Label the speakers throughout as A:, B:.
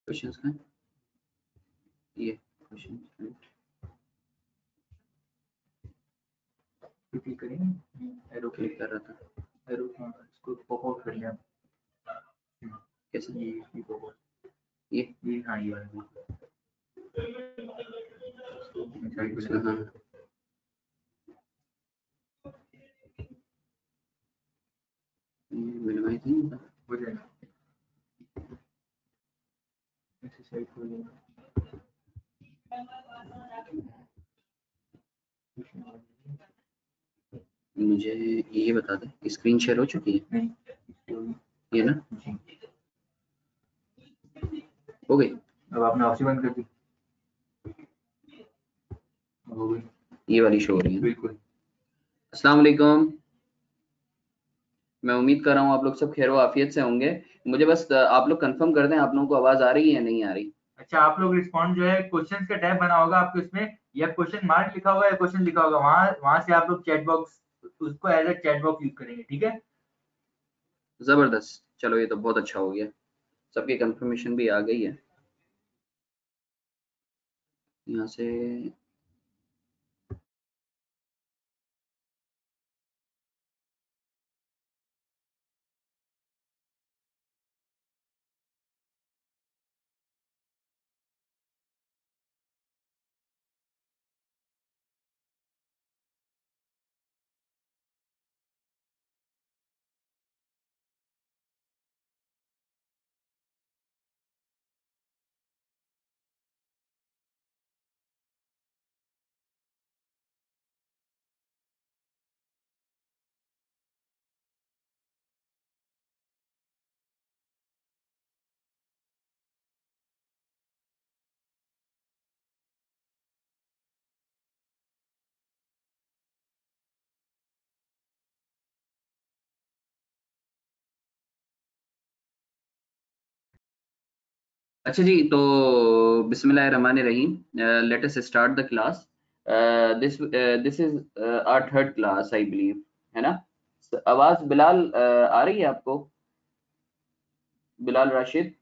A: Questions का ये question
B: click करेंगे, एरो
A: क्लिक कर रहा था,
B: एरो इसको पॉप आउट कर लिया
A: कैसे
B: ये पॉप आउट
A: ये
B: हाँ ये वाला
A: अच्छा, हाँ मिनिमाइज नहीं होता
B: हो जाएगा ऐसे साइड खोलेंगे
A: मुझे ये बता दे स्क्रीन शेयर हो चुकी है
B: नहीं
A: ये ना हो गई।
B: अब आपने ऑप्शन बंद कर दी हो गई
A: ये वाली शो हो रही है।
B: बिल्कुल।
A: अस्सलाम वालेकुम, मैं उम्मीद कर रहा हूँ आप लोग सब खैर आफियत से होंगे। मुझे बस आप लोग कंफर्म कर दें आप लोगों को आवाज आ रही है या नहीं आ रही।
B: अच्छा आप लोग रिस्पॉन्ड जो है क्वेश्चन का टैब बना होगा आपके उसमें या क्वेश्चन मार्क लिखा होगा या क्वेश्चन लिखा होगा वहां से आप लोग चैट बॉक्स उसको as a chat box use करेंगे ठीक है।
A: जबरदस्त, चलो ये तो बहुत अच्छा हो गया, सबकी कंफर्मेशन भी आ गई है। यहाँ से अच्छा जी, तो बिस्मिल्लाहिर्रहमानिर्रहीम, let us start the class. This is our third class I believe, है ना। आवाज बिलाल आ रही है आपको, बिलाल राशिद?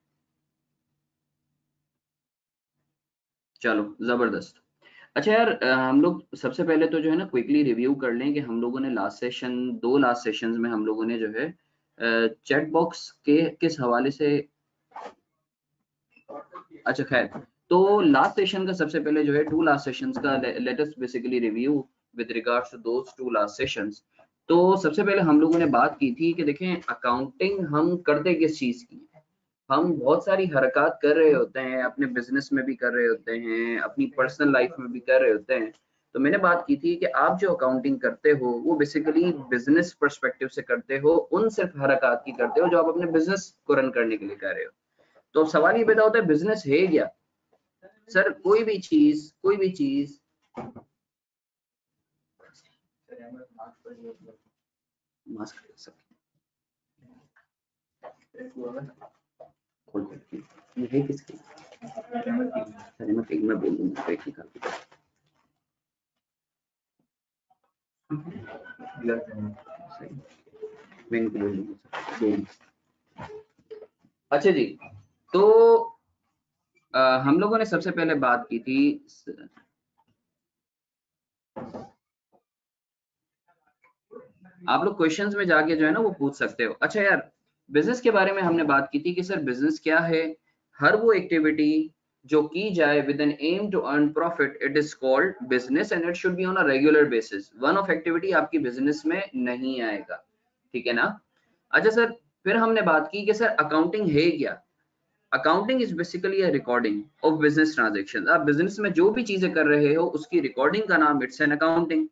A: चलो जबरदस्त। अच्छा यार, हम लोग सबसे पहले तो जो है ना क्विकली रिव्यू कर लें कि हम लोगों ने दो लास्ट सेशंस में हम लोगों ने जो है चैट बॉक्स के किस हवाले से। अच्छा खैर, तो लास्ट सेशन का सबसे पहले जो है टू लास्ट सेशंस का let us basically review with regards to those two last sessions. तो सबसे पहले हम लोगों ने बात की थी कि देखें अकाउंटिंग हम करते किस चीज की है। हम बहुत सारी हरकत कर रहे होते हैं, अपने बिजनेस में भी कर रहे होते हैं, अपनी पर्सनल लाइफ में भी कर रहे होते हैं। तो मैंने बात की थी कि आप जो अकाउंटिंग करते हो वो बेसिकली बिजनेस पर्सपेक्टिव से करते हो, उन सिर्फ हरकत की करते हो जो आप अपने बिजनेस को रन करने के लिए कर रहे हो। तो अब सवाल ये पैदा होता है बिजनेस है क्या सर? कोई भी चीज मास्क ये है किसकी? मैं बोल दूंगा एक निकाल के। मैं इनको बोल दूंगा। अच्छा जी, तो हम लोगों ने सबसे पहले बात की थी, आप लोग क्वेश्चंस में जाके जो है ना वो पूछ सकते हो। अच्छा यार, बिजनेस के बारे में हमने बात की थी कि सर बिजनेस क्या है? हर वो एक्टिविटी जो की जाए with an aim to earn profit, it is called business and it should be on a regular basis. One of activity आपकी बिजनेस में नहीं आएगा, ठीक है ना। अच्छा सर, फिर हमने बात की कि सर अकाउंटिंग है क्या? Accounting is basically a recording of business transaction. आप बिजनेस में जो भी चीजें कर रहे हो उसकी रिकॉर्डिंग का नाम इट्स एन अकाउंटिंग।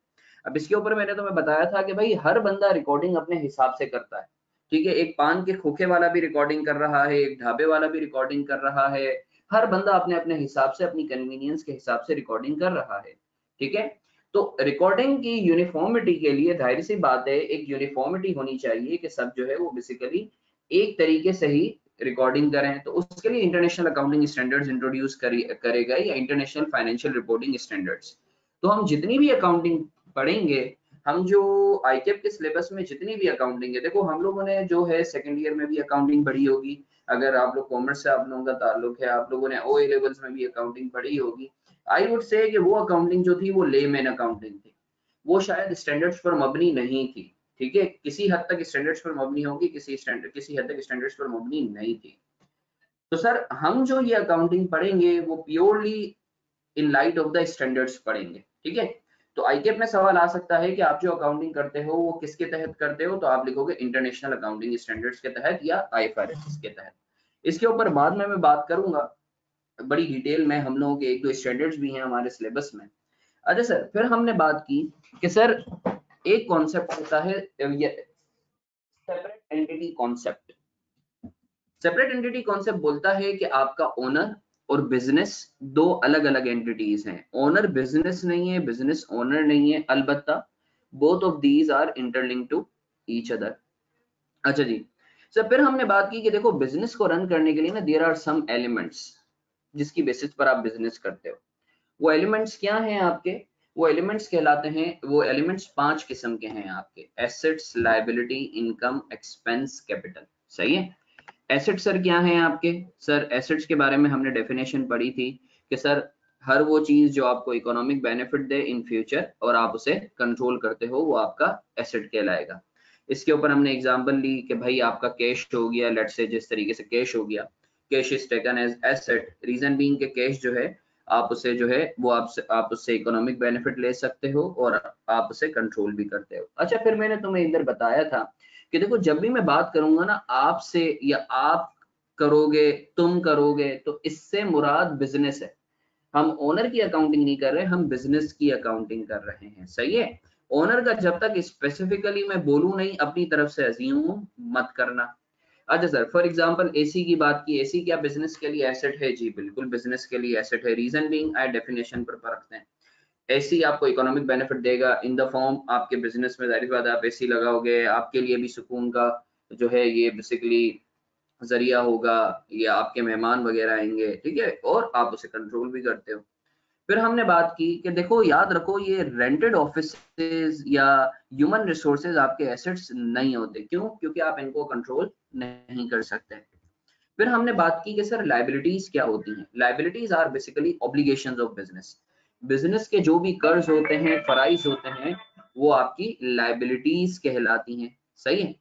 A: अब इसके ऊपर मैंने तुम्हें बताया था कि भाई हर बंदा रिकॉर्डिंग अपने हिसाब से करता है, ठीक है। एक पान के खोखे वाला भी रिकॉर्डिंग कर रहा है, एक ढाबे वाला भी रिकॉर्डिंग कर रहा है। हर बंदा अपने अपने हिसाब से, अपनी कन्वीनियंस के हिसाब से रिकॉर्डिंग कर रहा है, ठीक है। तो रिकॉर्डिंग की यूनिफॉर्मिटी के लिए जाहिर सी बात है एक यूनिफॉर्मिटी होनी चाहिए कि सब जो है वो बेसिकली एक तरीके से ही रिकॉर्डिंग करें। तो उसके लिए इंटरनेशनल अकाउंटिंग स्टैंडर्ड्स इंट्रोड्यूस करेगा या इंटरनेशनल फाइनेंशियल रिपोर्टिंग स्टैंडर्ड्स। तो हम जितनी भी अकाउंटिंग पढ़ेंगे हम जो आईकेप के सिलेबस में जितनी भी अकाउंटिंग है, देखो हम लोगों ने जो है सेकंड ईयर में भी अकाउंटिंग पढ़ी होगी, अगर आप लोग कॉमर्स से आप लोगों का ताल्लुक है, आप लोगों ने ओ ए लेवल्स में भी अकाउंटिंग पढ़ी होगी। आई वुड से कि वो अकाउंटिंग जो थी वो लेमैन अकाउंटिंग थी, वो शायद स्टैंडर्ड्स पर मबनी नहीं थी, ठीक है, किसी हद तक स्टैंडर्ड्स पर मबनी होगी, किसी हद तक स्टैंडर्ड्स पर मबनी नहीं थी। तो सर हम जो ये अकाउंटिंग पढ़ेंगे वो purely in light of the standards पढ़ेंगे, ठीक है। तो आईकेप में सवाल आ सकता है कि आप जो अकाउंटिंग करते हो वो किसके तहत करते हो, तो आप लिखोगे इंटरनेशनल अकाउंटिंग स्टैंडर्ड्स के तहत या आईएफआरएस के तहत। इसके ऊपर बाद में मैं बात करूंगा बड़ी डिटेल में, हम लोगों के एक दो स्टैंडर्ड्स भी हैं हमारे सिलेबस में। अच्छा सर, फिर हमने बात की कि सर एक कॉन्सेप्ट होता है separate entity concept. Separate entity concept बोलता है कि आपका ओनर और बिजनेस दो अलग अलग एंटिटीज हैं। ओनर बिजनेस नहीं है, बिजनेस ओनर नहीं है, अलबत्ता both of these are interlinked to each other. अच्छा जी सर, फिर हमने बात की कि देखो बिजनेस को रन करने के लिए ना देयर आर सम एलिमेंट्स जिसकी बेसिस पर आप बिजनेस करते हो। वो एलिमेंट्स क्या हैं आपके, वो एलिमेंट्स कहलाते हैं, वो एलिमेंट्स 5 किस्म के हैं आपके, assets, liability, income, expense, capital. सही है। एसेट सर क्या है आपके, सर एसेट्स के बारे में हमने डेफिनेशन पढ़ी थी कि सर हर वो चीज जो आपको economic benefit they in future और आप उसे कंट्रोल करते हो, वो आपका एसेट कहलाएगा। इसके ऊपर हमने एग्जांपल ली कि भाई आपका कैश हो गया, लेट से जिस तरीके से कैश हो गया, cash is taken as asset, reason being के कैश जो है आप उसे जो है वो आप उससे इकोनॉमिक बेनिफिट ले सकते हो और आप उसे कंट्रोल भी करते हो। अच्छा, फिर मैंने तुम्हें इधर बताया था कि देखो जब भी मैं बात करूंगा ना आपसे या आप करोगे, तुम करोगे, तो इससे मुराद बिजनेस है। हम ओनर की अकाउंटिंग नहीं कर रहे, हम बिजनेस की अकाउंटिंग कर रहे हैं। सही है। ओनर का जब तक स्पेसिफिकली मैं बोलूं नहीं, अपनी तरफ से अज्यूम मत करना। अच्छा सर, फॉर एग्जांपल एसी की बात की, एसी क्या बिजनेस के लिए एसेट है? जी बिल्कुल बिजनेस के लिए एसेट है। रीजन बीइंग आई डेफिनेशन पर परखते हैं। एसी आपको इकोनॉमिक बेनिफिट देगा इन द फॉर्म, आपके बिजनेस में जाहिर बात है आप एसी लगाओगे, आपके लिए भी सुकून का जो है ये बेसिकली जरिया होगा, या आपके मेहमान वगैरह आएंगे, ठीक है, और आप उसे कंट्रोल भी करते हो। फिर हमने बात की कि देखो याद रखो ये रेंटेड ऑफिसेज या ह्यूमन रिसोर्सेज आपके एसेट्स नहीं होते। क्यों? क्योंकि आप इनको कंट्रोल नहीं कर सकते। फिर हमने बात की कि सर लाइबिलिटीज क्या होती हैं। Liabilities are basically obligations of business. Business के जो भी कर्ज होते हैं, फराइज होते हैं, वो आपकी लाइबिलिटीज कहलाती हैं। सही है।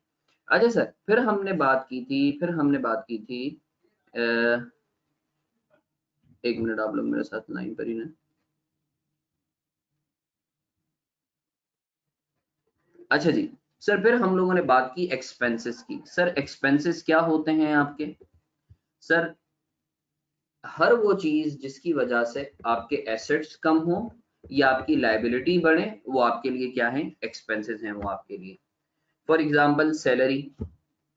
A: अच्छा सर, फिर हमने बात की थी एक मिनट आप लोग मेरे साथ लाइन पर ही ना। अच्छा जी सर, फिर हम लोगों ने बात की एक्सपेंसेस की। सर एक्सपेंसेस क्या होते हैं आपके? सर हर वो चीज जिसकी वजह से आपके एसेट्स कम हो या आपकी लायबिलिटी बढ़े, वो आपके लिए क्या है? एक्सपेंसेस हैं वो आपके लिए। फॉर एग्जांपल सैलरी,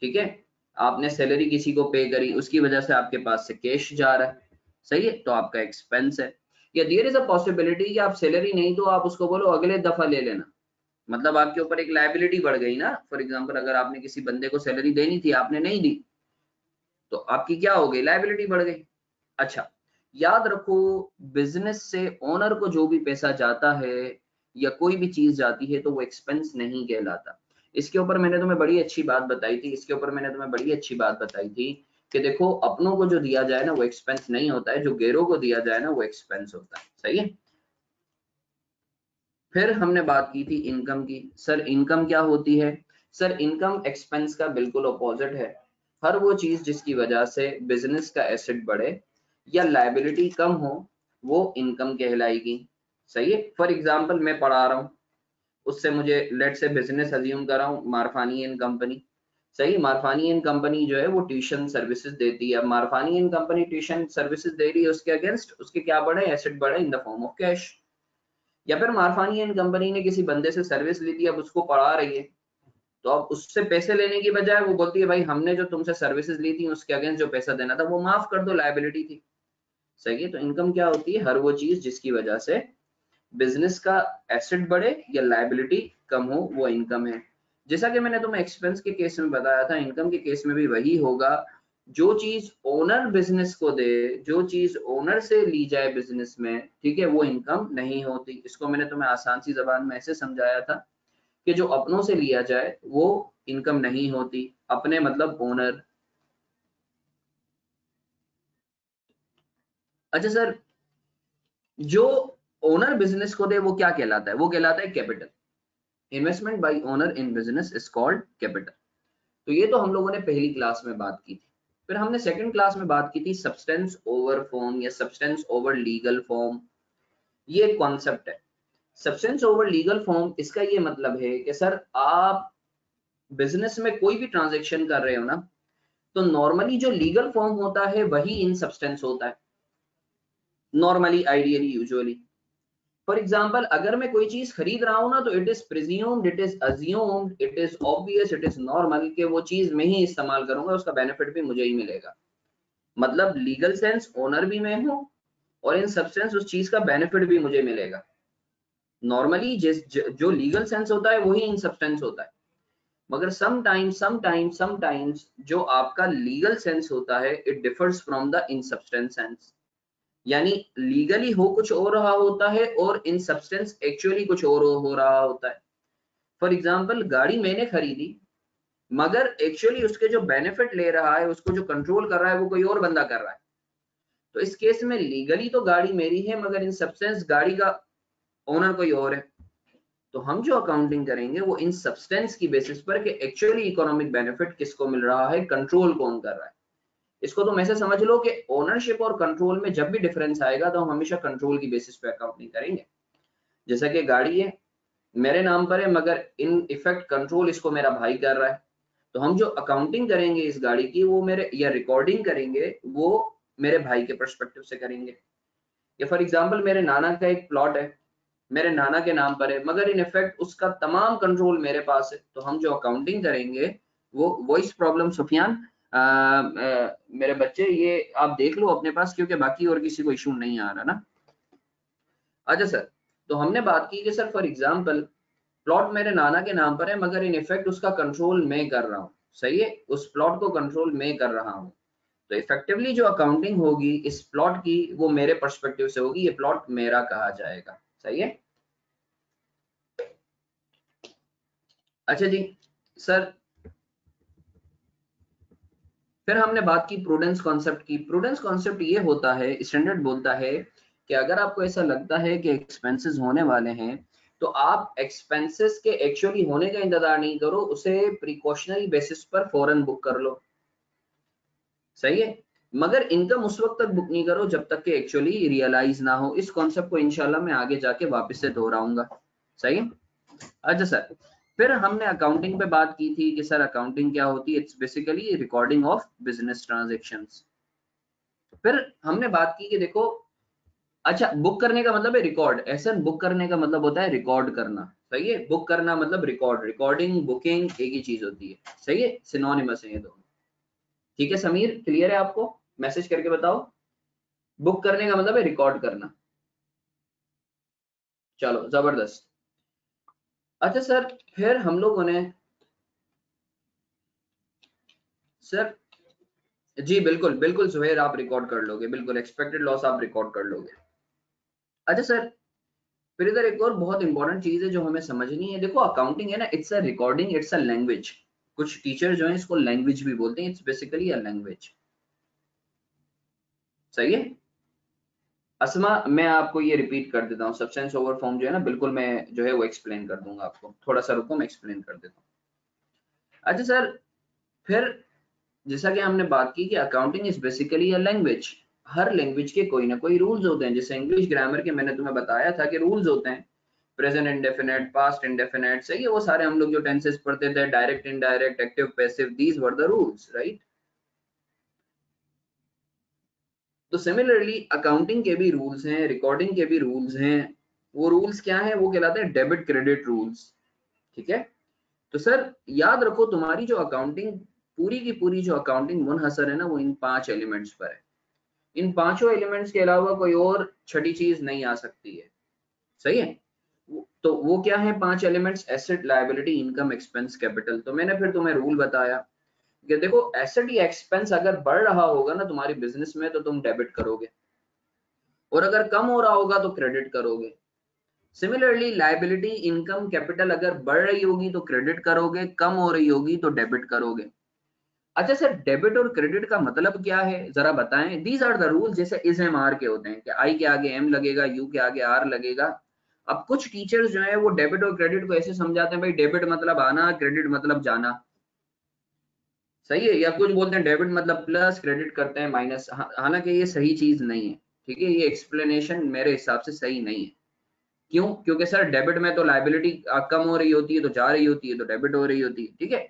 A: ठीक है, आपने सैलरी किसी को पे करी, उसकी वजह से आपके पास से कैश जा रहा है, सही है, तो आपका एक्सपेंस है। या देयर इज अ पॉसिबिलिटी कि आप सैलरी नहीं दो, आप उसको बोलो अगले दफा ले लेना, मतलब आपके ऊपर एक लायबिलिटी बढ़ गई ना। फॉर एग्जांपल अगर आपने किसी बंदे को सैलरी देनी थी, आपने नहीं दी, तो आपकी क्या हो गई? लायबिलिटी बढ़ गई। अच्छा, याद रखो बिजनेस से ओनर को जो भी पैसा जाता है या कोई भी चीज जाती है तो वो एक्सपेंस नहीं कहलाता। इसके ऊपर मैंने तुम्हें बड़ी अच्छी बात बताई थी, कि देखो अपनों को जो दिया जाए ना वो एक्सपेंस नहीं होता है, जो गैरों को दिया जाए ना वो एक्सपेंस होता है। सही है। फिर हमने बात की थी इनकम की। सर इनकम क्या होती है? सर इनकम एक्सपेंस का बिल्कुल अपोजिट है। हर वो चीज जिसकी वजह से बिजनेस का एसेट बढ़े या लायबिलिटी कम हो, वो इनकम कहलाएगी। सही है। फॉर एग्जांपल मैं पढ़ा रहा हूँ, उससे मुझे लेट से बिजनेस अज्यूम कर रहा हूँ मारफानी एंड कंपनी। सही, मारफानी एंड कंपनी जो है वो ट्यूशन सर्विसेज देती है। अब मारफानी एंड कंपनी ट्यूशन सर्विसेज दे रही है, उसके अगेंस्ट उसके क्या बढ़े? एसेट बढ़े in the form of cash. या फिर मारफानी एंड कंपनी ने किसी बंदे से सर्विस ली थी, अब उसको पढ़ा रही है, तो अब उससे पैसे लेने की बजाय वो बोलती है भाई हमने जो तुमसे सर्विसेज ली थी उसके अगेंस्ट जो पैसा देना था वो माफ कर दो, लायबिलिटी थी। सही है। तो इनकम क्या होती है? हर वो चीज जिसकी वजह से बिजनेस का एसेट बढ़े या लायबिलिटी कम हो, वो इनकम है। जैसा कि मैंने तुम्हें एक्सपेंस के केस में बताया था, इनकम के केस में भी वही होगा। जो चीज ओनर बिजनेस को दे, जो चीज ओनर से ली जाए बिजनेस में, ठीक है, वो इनकम नहीं होती। इसको मैंने तुम्हें आसान सी जबान में ऐसे समझाया था कि जो अपनों से लिया जाए वो इनकम नहीं होती। अपने मतलब ओनर। अच्छा सर, जो ओनर बिजनेस को दे वो क्या कहलाता है? वो कहलाता है capital. Investment by owner in business is called capital. तो ये तो हम लोगों ने पहली क्लास में बात की थी। फिर हमने सेकंड क्लास में बात की थी सब्सटेंस ओवर फॉर्म या सब्सटेंस ओवर लीगल फॉर्म। ये एक कॉन्सेप्ट है सब्सटेंस ओवर लीगल फॉर्म। इसका ये मतलब है कि सर आप बिजनेस में कोई भी ट्रांजेक्शन कर रहे हो ना, तो नॉर्मली जो लीगल फॉर्म होता है वही इन सब्सटेंस होता है, normally, ideally, usually. For example अगर मैं कोई चीज खरीद रहा हूं ना, तो it is presumed, it is assumed, it is obvious, it is normal कि वो चीज मैं ही इस्तेमाल करूंगा, उसका बेनिफिट भी मुझे ही मिलेगा। मतलब लीगल सेंस ओनर भी मैं हूं, और इन सब्सटेंस उस चीज का बेनिफिट भी मुझे मिलेगा। नॉर्मली जिस जो लीगल सेंस होता है वही इन सब्सटेंस होता है, मगर समटाइम्स जो आपका लीगल सेंस होता है it differs from the in substance sense. यानी लीगली हो कुछ और रहा होता है और इन सब्सटेंस एक्चुअली कुछ और हो रहा होता है। फॉर एग्जाम्पल गाड़ी मैंने खरीदी, मगर एक्चुअली उसके जो बेनिफिट ले रहा है, उसको जो कंट्रोल कर रहा है, वो कोई और बंदा कर रहा है। तो इस केस में लीगली तो गाड़ी मेरी है, मगर इन सब्सटेंस गाड़ी का ओनर कोई और है। तो हम जो अकाउंटिंग करेंगे वो इन सब्सटेंस की बेसिस पर कि एक्चुअली इकोनॉमिक बेनिफिट किसको मिल रहा है, कंट्रोल कौन कर रहा है। इसको तुम ऐसे समझ लो कि ओनरशिप और कंट्रोल में जब भी डिफरेंस आएगा तो हम हमेशा कंट्रोल की बेसिस पे अकाउंटिंग करेंगे। जैसा कि गाड़ी है मेरे नाम पर है, मगर इन इफेक्ट कंट्रोल इसको मेरा भाई कर रहा है, तो हम जो अकाउंटिंग करेंगे इस गाड़ी की वो मेरे, या रिकॉर्डिंग करेंगे वो मेरे भाई के पर्सपेक्टिव से करेंगे। या फॉर एग्जाम्पल मेरे नाना का एक प्लॉट है, मेरे नाना के नाम पर है, मगर इन इफेक्ट उसका तमाम कंट्रोल मेरे पास है। तो हम जो अकाउंटिंग करेंगे वो वॉइस प्रॉब्लम सुफियान, मेरे बच्चे ये आप देख लो अपने पास, क्योंकि बाकी और किसी को इशू नहीं आ रहा ना। अच्छा सर, तो हमने बात की कि सर फॉर एग्जाम्पल प्लॉट मेरे नाना के नाम पर है, मगर इन इफेक्ट उसका कंट्रोल मैं कर रहा हूँ। सही है, उस प्लॉट को कंट्रोल मैं कर रहा हूँ। तो इफेक्टिवली जो अकाउंटिंग होगी इस प्लॉट की वो मेरे पर्सपेक्टिव से होगी, ये प्लॉट मेरा कहा जाएगा। सही है। अच्छा जी सर, फिर हमने बात की प्रूडेंस कॉन्सेप्ट की। प्रूडेंस कॉन्सेप्ट ये होता है, स्टैंडर्ड बोलता है कि अगर आपको ऐसा लगता है कि एक्सपेंसेस होने वाले हैं, तो आप एक्सपेंसेस के एक्चुअली होने का इंतजार नहीं करो, उसे प्रिकॉशनरी बेसिस पर फौरन बुक कर लो। सही है, मगर इनकम उस वक्त तक बुक नहीं करो जब तक कि एक्चुअली रियलाइज ना हो। इस कॉन्सेप्ट को इंशाल्लाह मैं आगे जाके वापस से दोहराऊंगा। सही है। अच्छा सर, फिर हमने अकाउंटिंग पे बात की थी कि सर अकाउंटिंग क्या होती है, it's basically recording of business transactions. फिर हमने बात की कि देखो, अच्छा बुक करने का मतलब है रिकॉर्ड, ऐसा बुक करने का मतलब होता है रिकॉर्ड करना। सही है, बुक करना मतलब रिकॉर्ड, रिकॉर्डिंग बुकिंग एक ही चीज होती है। सही है, सिनोनिमस है ये दोनों। ठीक है समीर, क्लियर है आपको? मैसेज करके बताओ। बुक करने का मतलब है रिकॉर्ड करना। चलो जबरदस्त। अच्छा सर, फिर हम लोगों ने, सर जी बिल्कुल बिल्कुल सुहेर, आप रिकॉर्ड कर लोगे, बिल्कुल एक्सपेक्टेड लॉस आप रिकॉर्ड कर लोगे। अच्छा सर, फिर इधर एक और बहुत इंपॉर्टेंट चीज है जो हमें समझनी है। देखो अकाउंटिंग है ना, it's a recording, it's a language. कुछ टीचर जो है इसको लैंग्वेज भी बोलते हैं, इट्स बेसिकली अ लैंग्वेज। सही है। असमा, मैं आपको ये रिपीट कर देता हूँ, सब्सटेंस ओवर फॉर्म जो है ना, बिल्कुल मैं जो है वो एक्सप्लेन कर दूंगा आपको, थोड़ा सा रुको मैं एक्सप्लेन कर देता हूँ। अच्छा सर, फिर जैसा कि हमने बात की कि accounting is basically a language. Her language के कोई ना कोई रूल्स होते हैं। जैसे इंग्लिश ग्रामर के मैंने तुम्हें बताया था कि रूल्स होते हैं, प्रेजेंट इंडेफिनेट, पास्ट इंडेफिनेट। सही है, वो सारे हम लोग जो टेंसेस पढ़ते थे, direct indirect active passive, these were the rules, right. तो सिमिलरली अकाउंटिंग के भी रूल्स हैं, रिकॉर्डिंग के भी रूल्स हैं। वो रूल्स क्या हैं? वो कहलाते हैं डेबिट क्रेडिट रूल्स। ठीक है। तो सर याद रखो, तुम्हारी जो अकाउंटिंग, पूरी की पूरी जो अकाउंटिंग मुनहसर है ना, वो इन 5 एलिमेंट्स पर है। इन पांचों एलिमेंट्स के अलावा कोई और छठी चीज नहीं आ सकती है। सही है। तो वो क्या है 5 elements? Asset, liability, income, expense, capital. तो मैंने फिर तुम्हें रूल बताया कि देखो एसेट या एक्सपेंस अगर बढ़ रहा होगा ना तुम्हारी बिजनेस में, तो तुम डेबिट करोगे, और अगर कम हो रहा होगा तो क्रेडिट करोगे। सिमिलरली लायबिलिटी इनकम कैपिटल अगर बढ़ रही होगी तो क्रेडिट करोगे, कम हो रही होगी तो डेबिट करोगे। अच्छा सर, डेबिट और क्रेडिट का मतलब क्या है जरा बताएं। दीज आर द रूल, जैसे इज एम आर के होते हैं कि आई के आगे एम लगेगा, यू के आगे आर लगेगा। अब कुछ टीचर्स जो है वो डेबिट और क्रेडिट को ऐसे समझाते हैं, भाई डेबिट मतलब आना, क्रेडिट मतलब जाना, सही है, या कुछ बोलते हैं डेबिट मतलब प्लस, क्रेडिट करते हैं माइनस। हालांकि ये सही चीज नहीं है, ठीक है, ये एक्सप्लेनेशन मेरे हिसाब से सही नहीं है। क्यों? क्योंकि सर डेबिट में तो लायबिलिटी कम हो रही होती है तो जा रही होती है, तो डेबिट हो रही होती है, ठीक है।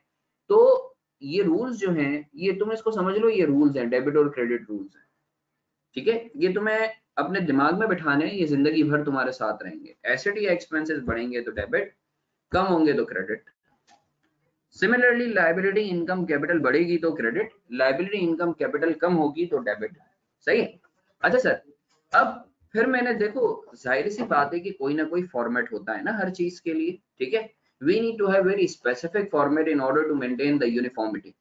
A: तो ये रूल्स जो हैं, ये तुम इसको समझ लो, ये रूल्स हैं, डेबिट और क्रेडिट रूल्स हैं, ठीक है। ये तुम्हें अपने दिमाग में बिठाने हैं, ये जिंदगी भर तुम्हारे साथ रहेंगे। एसेट या एक्सपेंसेस बढ़ेंगे तो डेबिट, कम होंगे तो credit. Similarly liability income capital बढ़ेगी तो क्रेडिट, लायबिलिटी इनकम कैपिटल कम होगी तो डेबिट, सही है। अच्छा सर, अब फिर मैंने देखो, जाहिर सी बात है कि कोई ना कोई फॉर्मेट होता है ना हर चीज के लिए, ठीक है। We need to have very specific format in order to maintain the uniformity.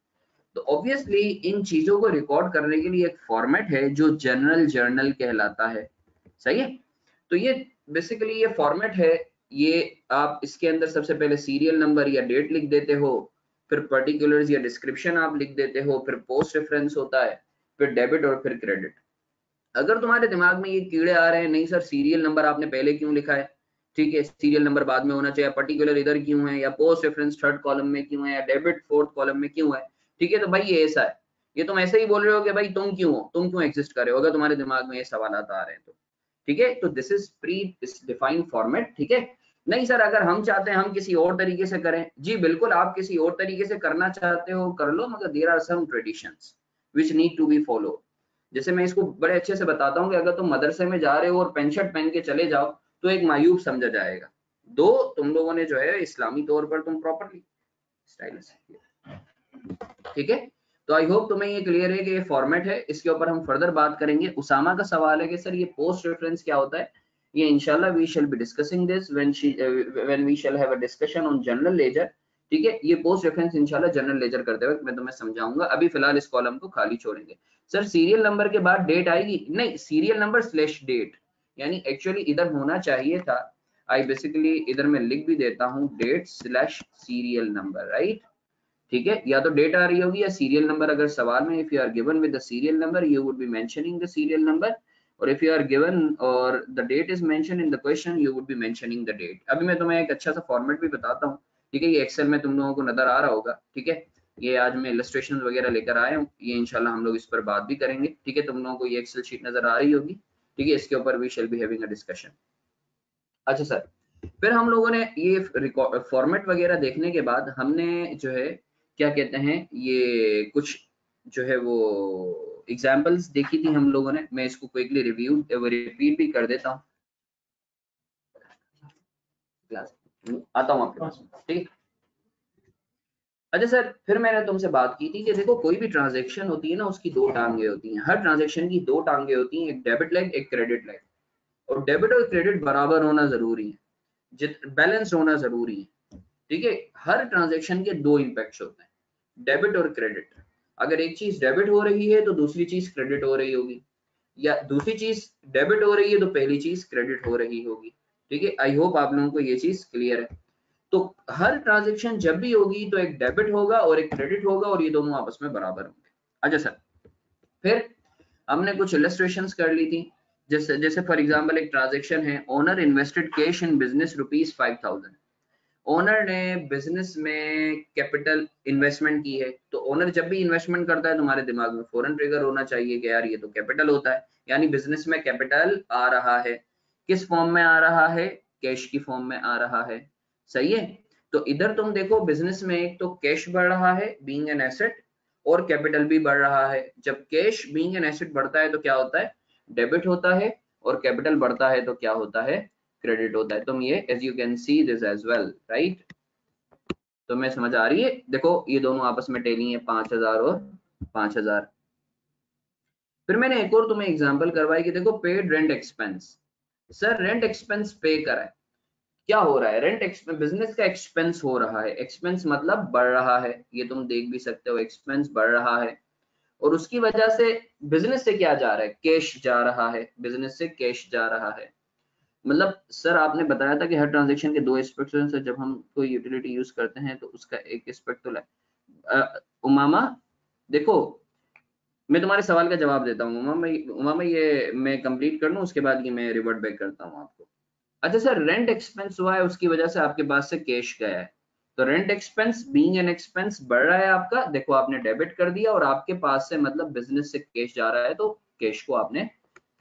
A: तो ऑब्वियसली इन चीजों को रिकॉर्ड करने के लिए एक फॉर्मेट है जो जनरल जर्नल कहलाता है, सही है। तो ये बेसिकली ये फॉर्मेट है, ये आप इसके अंदर सबसे पहले सीरियल नंबर या डेट लिख देते हो, फिर पर्टिकुलर्स या डिस्क्रिप्शन आप लिख देते हो, फिर पोस्ट रेफरेंस होता है, फिर डेबिट और फिर क्रेडिट। अगर तुम्हारे दिमाग में ये कीड़े आ रहे हैं, नहीं सर सीरियल नंबर आपने पहले क्यों लिखा है, ठीक है, सीरियल नंबर बाद में होना चाहिए, पर्टिकुलर इधर क्यों है, या पोस्ट रेफरेंस थर्ड कॉलम में क्यों है, या डेबिट फोर्थ कॉलम में क्यों है, ठीक है, तो भाई ये ऐसा है। ये तुम ऐसे ही बोल रहे हो कि भाई तुम क्यों हो, तुम क्यों एग्जिस्ट कर रहे हो, अगर तुम्हारे दिमाग में ये सवाल आ रहे हैं तो, ठीक है। तो this is pre defined format, ठीक है। नहीं सर अगर हम चाहते हैं हम किसी और तरीके से करें, जी बिल्कुल, आप किसी और तरीके से करना चाहते हो कर लो, मगर there are some traditions which need to be follow. जैसे मैं इसको बड़े अच्छे से बताता हूँ कि अगर तुम मदरसे में जा रहे हो और पेंट शर्ट पहन के चले जाओ तो एक मायूब समझा जाएगा। दो, तुम लोगों ने जो है इस्लामी तौर पर तुम प्रॉपरली स्टाइलिश, ठीक है। तो आई होप तुम्हें ये क्लियर है कि ये फॉर्मेट है, इसके ऊपर हम फर्दर बात करेंगे। उसामा का सवाल है कि सर ये पोस्ट रेफरेंस क्या होता है। ये इंशाल्लाह we shall be discussing this when we shall have a discussion on general ledger, ठीक है। ये पोस्ट रेफरेंस इंशाल्लाह जनरल लेजर करते वक्त मैं तुम्हें समझाऊंगा, अभी फिलहाल इस कॉलम को खाली छोड़ेंगे। सर सीरियल नंबर के बाद डेट आएगी? नहीं, सीरियल नंबर स्लैश डेट, यानी एक्चुअली इधर होना चाहिए था, आई बेसिकली इधर मैं लिख भी देता हूँ, date slash serial number, right, ठीक है। या तो डेट आ रही होगी या सीरियल नंबर, अगर सवाल में if you are given with the serial number you would be mentioning the serial number, और इफ यू आर गिवन और the date is mention in the question you would be mentioning the date. अभी मैं तुम्हें एक अच्छा सा format भी बताता हूँ, ठीक है, ये एक्सेल में तुम लोगों को नजर आ रहा होगा, ठीक है। ये आज मैं इलस्ट्रेशन वगैरह लेकर आया हूँ, ये इंशाल्लाह हम लोग इस पर बात भी करेंगे, ठीक है। तुम लोगों को ये एक्सेल शीट नजर आ रही होगी, ठीक है, इसके ऊपर we shall be having a discussion. अच्छा सर, फिर हम लोगों ने ये फॉर्मेट वगैरह देखने के बाद हमने जो है क्या कहते हैं, ये कुछ जो है वो एग्जांपल्स देखी थी हम लोगों ने। मैं इसको क्विकली रिपीट भी कर देता हूँ, क्लास आता हूँ आपके पास, ठीक है। अच्छा सर, फिर मैंने तुमसे बात की थी कि देखो कोई भी ट्रांजेक्शन होती है ना उसकी दो टांगे होती हैं, हर ट्रांजेक्शन की दो टांगे होती हैं, एक डेबिट लेग एक क्रेडिट लेग, और डेबिट और क्रेडिट बराबर होना जरूरी है, बैलेंस होना जरूरी है, ठीक है। हर ट्रांजैक्शन के दो इम्पैक्ट्स होते हैं, डेबिट और क्रेडिट। अगर एक चीज डेबिट हो रही है तो दूसरी चीज क्रेडिट हो रही होगी, या दूसरी चीज डेबिट हो रही है तो पहली चीज क्रेडिट हो रही होगी, ठीक है। आई होप आप लोगों को ये चीज क्लियर है। तो हर ट्रांजैक्शन जब भी होगी तो एक डेबिट होगा और एक क्रेडिट होगा, और ये दोनों आपस में बराबर होंगे। अच्छा सर, फिर हमने कुछ इलस्ट्रेशंस कर ली थी, जैसे जैसे फॉर एग्जांपल एक ट्रांजैक्शन है, owner invested cash in business ₹5,000। Owner ने बिजनेस में कैपिटल इन्वेस्टमेंट की है, तो ओनर जब भी इन्वेस्टमेंट करता है तुम्हारे दिमाग में फौरन ट्रिगर होना चाहिए कि यार ये तो कैपिटल होता है, यानी बिजनेस में कैपिटल आ रहा है। किस फॉर्म में आ रहा है? कैश की फॉर्म में आ रहा है, सही है। तो इधर तुम देखो बिजनेस में एक तो कैश बढ़ रहा है बीइंग एन एसेट, और कैपिटल भी बढ़ रहा है। जब कैश बीइंग एन एसेट बढ़ता है तो क्या होता है? डेबिट होता है, और कैपिटल बढ़ता है तो क्या होता है? क्रेडिट होता है। तुम ये as you can see this as well, right. तो मैं समझ आ रही है, देखो ये दोनों आपस में टेली है, 5,000 और 5,000। फिर मैंने एक और तुम्हें एग्जांपल करवाई कि देखो paid rent expense. Sir rent expense पे करा है, क्या हो रहा है? रेंट एक्सपेंस, बिजनेस का एक्सपेंस हो रहा है, एक्सपेंस मतलब बढ़ रहा है, ये तुम देख भी सकते हो, एक्सपेंस बढ़ रहा है। और उसकी वजह से बिजनेस से क्या जा रहा है? कैश जा रहा है, बिजनेस से कैश जा रहा है। मतलब सर आपने बताया था कि हर ट्रांजेक्शन के दो एस्पेक्ट्स हैं सर, जब हम कोई यूटिलिटी यूज करते हैं तो उसका एक एस्पेक्ट तो उमामा देखो, मैं तुम्हारे सवाल का जवाब देता हूँ उमामा, ये मैं कंप्लीट कर लूँ उसके बाद ये मैं रिवर्ट बैक करता हूँ आपको। अच्छा सर, रेंट एक्सपेंस हुआ है उसकी वजह से आपके पास से कैश गया है, तो rent expense being an expense बढ़ रहा है आपका, देखो आपने डेबिट कर दिया और आपके पास से मतलब बिजनेस से कैश जा रहा है तो कैश को आपने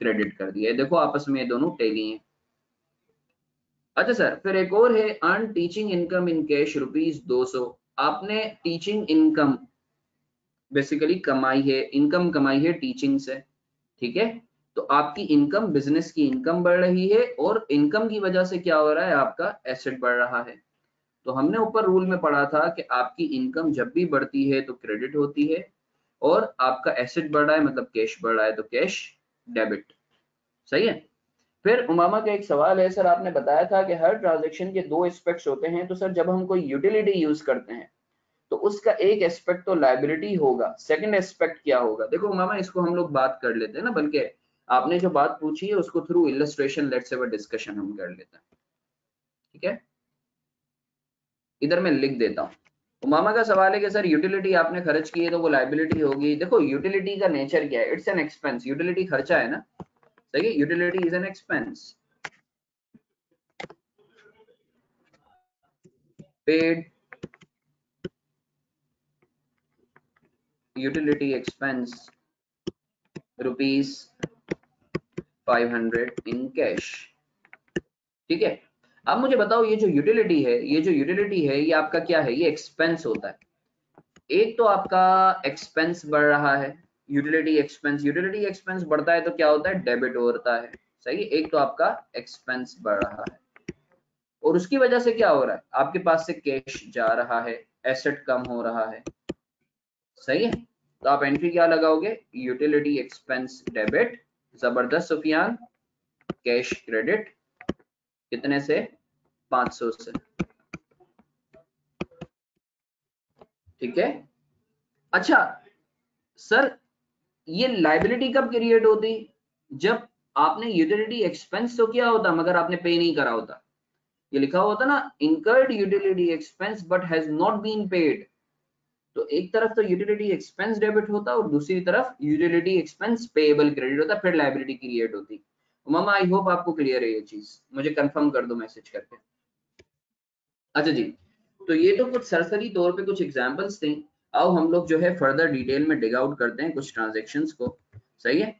A: क्रेडिट कर दिया है, देखो आपस में ये दोनों टैली हैं। अच्छा सर, फिर एक और है earn teaching income in cash ₹200, आपने टीचिंग इनकम बेसिकली कमाई है, इनकम कमाई है टीचिंग से, ठीक है, तो आपकी इनकम, बिजनेस की इनकम बढ़ रही है और इनकम की वजह से क्या हो रहा है, आपका एसेट बढ़ रहा है। तो हमने ऊपर रूल में पढ़ा था कि आपकी इनकम जब भी बढ़ती है तो क्रेडिट होती है और आपका एसेट बढ़ रहा है मतलब कैश बढ़ रहा है तो कैश डेबिट, सही है। फिर उमामा का एक सवाल है, सर आपने बताया था कि हर ट्रांजैक्शन के दो एस्पेक्ट्स होते हैं, तो सर जब हम कोई यूटिलिटी यूज करते हैं तो उसका एक एस्पेक्ट तो लायबिलिटी होगा, सेकंड एस्पेक्ट क्या होगा, देखो उमामा इसको हम लोग बात कर लेते हैं ना, बल्कि आपने जो बात पूछी है उसको through illustration let's say discussion हम कर लेते हैं, ठीक है। इधर मैं लिख देता हूँ। उमामा का सवाल है कि सर यूटिलिटी आपने खर्च की है तो वो लायबिलिटी होगी, देखो यूटिलिटी का नेचर क्या है, इट्स एन एक्सपेंस, यूटिलिटी खर्चा है ना, सही है, utility is an expense paid, utility expense ₹500 in cash, ठीक है। अब मुझे बताओ ये जो यूटिलिटी है, ये आपका क्या है, ये एक्सपेंस होता है। एक तो आपका एक्सपेंस बढ़ रहा है, यूटिलिटी एक्सपेंस बढ़ता है तो क्या होता है, डेबिट होता है, सही है। एक तो आपका एक्सपेंस बढ़ रहा है और उसकी वजह से क्या हो रहा है, आपके पास से कैश जा रहा है, एसेट कम हो रहा है, सही है। तो आप एंट्री क्या लगाओगे, यूटिलिटी एक्सपेंस डेबिट, जबरदस्त सुफियान, कैश क्रेडिट, कितने से, 500 से, ठीक है। अच्छा सर, ये लाइबिलिटी कब क्रिएट होती, जब आपने यूटिलिटी एक्सपेंस तो किया होता मगर आपने पे नहीं करा होता, ये लिखा होता ना, incurred utility expense but has not been paid, तो एक तरफ तो यूटिलिटी एक्सपेंस डेबिट होता और दूसरी तरफ यूटिलिटी एक्सपेंस पेएबल क्रेडिट होता, फिर लायबिलिटी क्रिएट होती। मामा आई होप आपको क्लियर है ये चीज, मुझे कंफर्म कर दो मैसेज करके। अच्छा जी, तो ये तो कुछ सरसरी तौर पे कुछ एग्जांपल्स थे, आओ हम लोग जो है फर्दर डिटेल में डिग आउट करते हैं कुछ ट्रांजैक्शंस को, सही है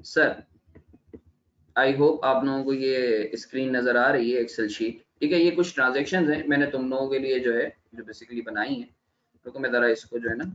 A: सर। आई होप आप लोगों को ये स्क्रीन नजर आ रही है, एक्सेल शीट, ठीक है। ये कुछ ट्रांजैक्शंस हैं मैंने तुम लोगों के लिए जो है जो बेसिकली बनाई है, तो मैं जरा इसको जो है ना,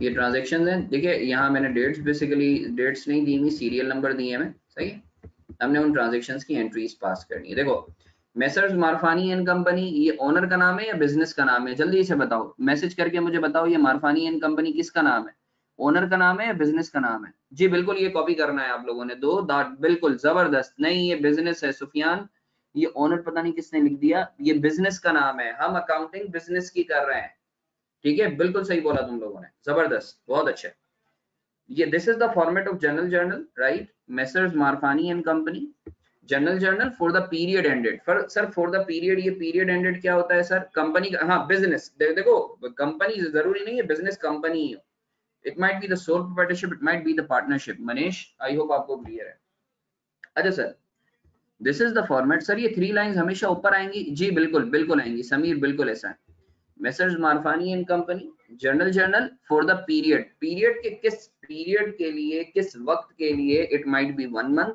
A: ये ट्रांजैक्शंस हैं, देखिए यहाँ मैंने डेट्स, बेसिकली डेट्स नहीं दी हुई, सीरियल नंबर दिए हैं, सही है। हमने उन ट्रांजैक्शंस की एंट्रीज पास करनी है। देखो मेसर्स मारफानी एंड कंपनी, ये ओनर का नाम है या बिजनेस का नाम है, जल्दी से बताओ, मैसेज करके मुझे बताओ ये मारफानी एंड कंपनी किसका नाम है, ओनर का नाम है या बिजनेस का नाम है। जी बिल्कुल, ये कॉपी करना है आप लोगों ने, दो दाट, बिल्कुल जबरदस्त, नहीं ये बिजनेस है सुफियान, ये ओनर पता नहीं किसने लिख दिया, ये बिजनेस का नाम है, हम अकाउंटिंग बिजनेस की कर रहे हैं, ठीक है, बिल्कुल सही बोला तुम लोगों ने, जबरदस्त, बहुत अच्छा। ये this is the format of general journal, right, messrs Marfani and company, general journal for the period ended, for sir for the period, ये पीरियड एंडेड क्या होता है सर, कंपनी का, हाँ बिजनेस, देखो कंपनी जरूरी नहीं है बिजनेस कंपनी ही हो, it might be the sole proprietorship, it might be the partnership, Manish I hope आपको क्लियर है। अच्छा sir, this is the format, sir ये 3 लाइंस हमेशा ऊपर आएंगी, जी बिल्कुल बिल्कुल आएंगी समीर, बिल्कुल ऐसा है। Messrs Marfani and company, general journal for the period, period के किस पीरियड के लिए, किस वक्त के लिए, it might be 1 month,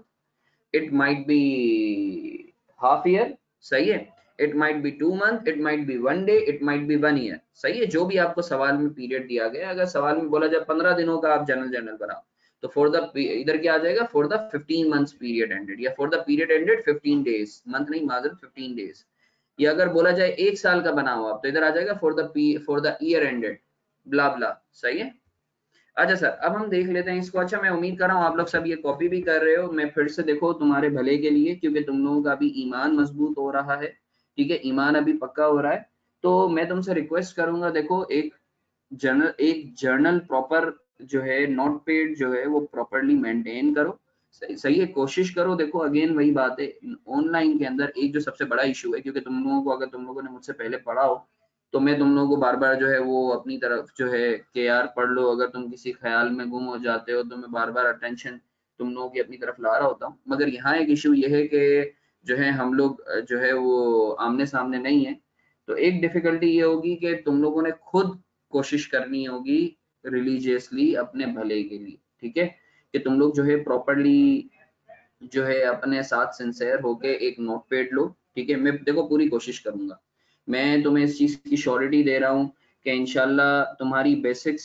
A: it might be half year, सही है, it might be 2 month, it might be 1 day, it might be 1 year, सही है, जो भी आपको सवाल में पीरियड दिया गया, अगर सवाल में बोला जाए 15 दिनों का आप जनरल जर्नल बनाओ, तो फॉर द, इधर क्या आ जाएगा, for the 15 months period ended, या for the period ended 15 days, month नहीं माजर 15 डेज, या अगर बोला जाए 1 साल का बनाओ आप, तो इधर आ जाएगा फॉर द ईयर एंडेड ब्ला ब्ला। सही है। अच्छा सर, अब हम देख लेते हैं इसको। अच्छा, मैं उम्मीद कर रहा हूँ आप लोग सब ये कॉपी भी कर रहे हो। मैं फिर से देखो तुम्हारे भले के लिए, क्योंकि तुम लोगों का अभी ईमान मजबूत हो रहा है, ठीक है, ईमान अभी पक्का हो रहा है। तो मैं तुमसे रिक्वेस्ट करूंगा, देखो एक जर्नल प्रॉपर जो है, नोट पेड जो है वो प्रॉपरली मेंटेन करो। सही है, कोशिश करो। देखो अगेन वही बात है, ऑनलाइन के अंदर एक जो सबसे बड़ा इशू है, क्योंकि तुम लोगों को, अगर तुम लोगों ने मुझसे पहले पढ़ा हो तो मैं तुम लोगों को बार बार जो है वो अपनी तरफ जो है कि यार पढ़ लो, अगर तुम किसी ख्याल में गुम हो जाते हो तो मैं बार बार अटेंशन तुम लोगों की अपनी तरफ ला रहा होता हूँ। मगर यहाँ एक इशू ये है कि जो है हम लोग जो है वो आमने सामने नहीं है, तो एक डिफिकल्टी ये होगी कि तुम लोगों ने खुद कोशिश करनी होगी रिलीजियसली अपने भले के लिए, ठीक है, कि तुम लोग जो है प्रॉपरली जो है अपने साथ सिंसेयर होके एक नोटपैड लो, ठीक है। मैं देखो पूरी कोशिश करूंगा, मैं तुम्हें इस चीज की श्योरिटी दे रहा हूँ कि इंशाल्लाह तुम्हारी बेसिक्स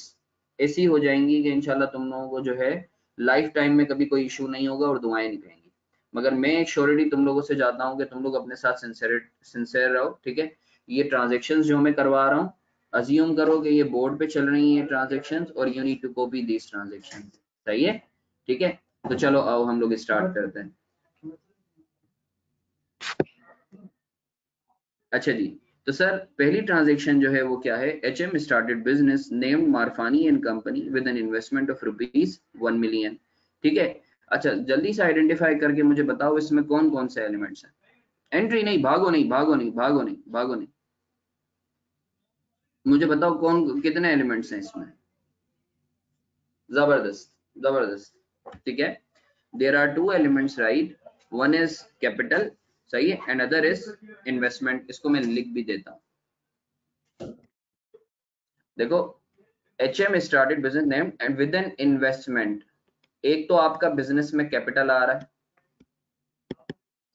A: ऐसी हो जाएंगी कि इंशाल्लाह तुम लोगों को जो है लाइफ टाइम में कभी कोई इशू नहीं होगा और दुआएं निकलेंगी। मगर मैं एक श्योरिटी तुम लोगों से चाहता हूँ कि तुम लोग अपने साथ सिंसेयर रहो, ठीक है। ये ट्रांजेक्शन जो मैं करवा रहा हूँ, अज्यूम करो कि ये बोर्ड पे चल रही है ट्रांजेक्शन, और you need to copy these transaction. सही है, ठीक है। तो चलो आओ हम लोग स्टार्ट करते हैं। अच्छा जी, तो सर पहली ट्रांजैक्शन जो है वो क्या है, HM started business named Marfani and company with an investment of ₹1 million, ठीक है। अच्छा, जल्दी से आइडेंटिफाई करके मुझे बताओ इसमें कौन कौन से एलिमेंट्स हैं। एंट्री नहीं, भागो नहीं, भागो नहीं, भागो नहीं, भागो नहीं, मुझे बताओ कौन कितने एलिमेंट्स हैं इसमें। जबरदस्त, जबरदस्त, ठीक है। There are 2 elements, right. One is capital, सही है, एंड अदर इज इन्वेस्टमेंट। इसको मैं लिख भी देता हूँ। देखो, HM started business name and with an investment. एक तो आपका बिजनेस में कैपिटल आ रहा है,